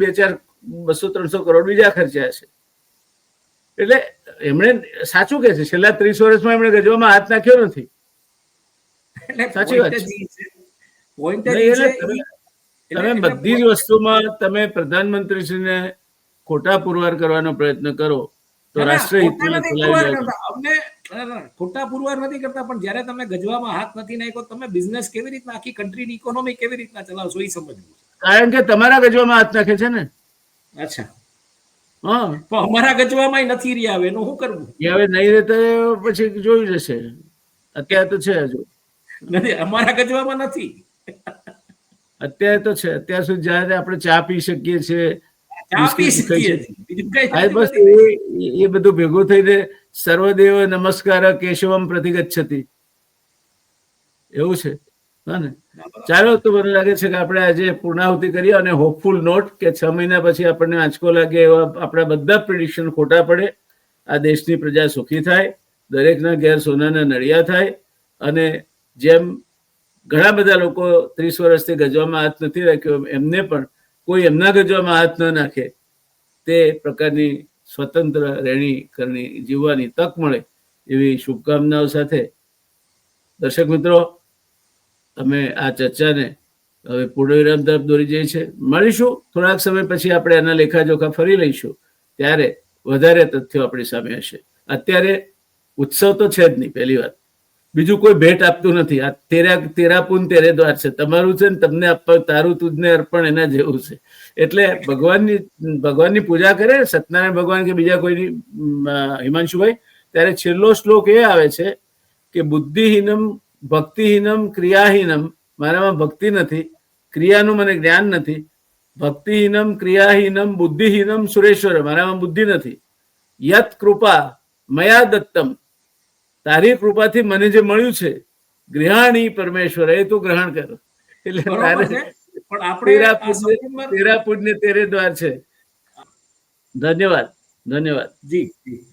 200-300 કરોડ બીજા ખર્ચ્યા છે. એટલે એમણે સાચું કહે છે, છેલ્લા 30 વર્ષમાં એમણે ગજવામાં હાથ નાખ્યો નથી. સાચી વાત છે. તમે બધી જ વસ્તુમાં તમે પ્રધાનમંત્રીશ્રીને ખોટા પુરવાર કરવાનો પ્રયત્ન કરો તો રાષ્ટ્ર ખોટા પુરવાર નથી કરતા, પણ જયારે તમે ગજવામાં હાથ નથી નાખ્યો, તમે બિઝનેસ કેવી રીતના, આખી કન્ટ્રીની ઇકોનોમી કેવી રીતના ચલાવશો એ સમજવું. કારણ કે તમારા ગજવામાં હાથ નાખે છે ને. અચ્છા, હા, પણ અમારા ગજવામાં નથી રહ્યા, હવે એનું શું કરવું? હવે નહીં રહેતા પછી જોઈ જશે. અત્યારે તો છે, હજુ નથી, અમારા ગજવામાં નથી. અત્યારે તો છે. અત્યાર સુધી જયારે આપણે ચા પી શકીએ છીએ, બસ એ બધું ભેગું થઈને સર્વદેવ નમસ્કાર કેશવમ પ્રતિગચ્છતિ એવું છે. હા ને, ચાલો. તો મને લાગે છે કે આપણે આજે પૂર્ણાહુતિ કરીએ, અને હોપફુલ નોટ કે 6 મહિના પછી આપણને આંચકો લાગે એવા આપણા બધા પ્રિડિક્શન ખોટા પડે, આ દેશની પ્રજા સુખી થાય, દરેકના ઘેર સોનાના નળિયા થાય, અને જેમ ઘણા બધા લોકો 30 વર્ષથી ગજવામાં હાથ નથી રાખ્યો, એમને પણ કોઈ એમના ગજવામાં હાથ ન નાખે તે પ્રકારની સ્વતંત્ર રહેણી કરણી જીવવાની તક મળે એવી શુભકામનાઓ સાથે દર્શક મિત્રો, અમે આ ચર્ચાને હવે પૂર્ણવિરામ તરફ દોરી જઈએ છીએ. મળીશું થોડાક સમય પછી, આપણે આના લેખાજોખા ફરી લઈશું, ત્યારે વધારે તથ્યો આપણી સામે હશે. અત્યારે ઉત્સવ તો છે જ નહીં, પહેલી વાત. બીજું કોઈ ભેટ આપતું નથી. આ તેરા પૂન તેરે દ્વાર છે, તમારું છે ને તમને આપવા, તારું તુજને અર્પણ એના જેવું છે. એટલે ભગવાનની પૂજા કરે સત્યનારાયણ ભગવાન કે બીજા કોઈની, હિમાંશુભાઈ, ત્યારે છેલ્લો શ્લોક એ આવે છે કે બુદ્ધિહીનમ ભક્તિહીનમ ક્રિયાહીનમ, મારામાં ભક્તિ નથી, ક્રિયાનું મને જ્ઞાન નથી, ભક્તિહીનમ ક્રિયાહીનમ બુદ્ધિહીનમ સુરેશ્વર, મારામાં બુદ્ધિ નથી, યત કૃપા મયા દત્તમ, તારી કૃપાથી મને જે મળ્યું છે, ગૃહાણી પરમેશ્વર, એ તું ગ્રહણ કર. એટલે તેરા પૂજ્ય તેરે દ્વાર છે. ધન્યવાદ, ધન્યવાદ. જી જી.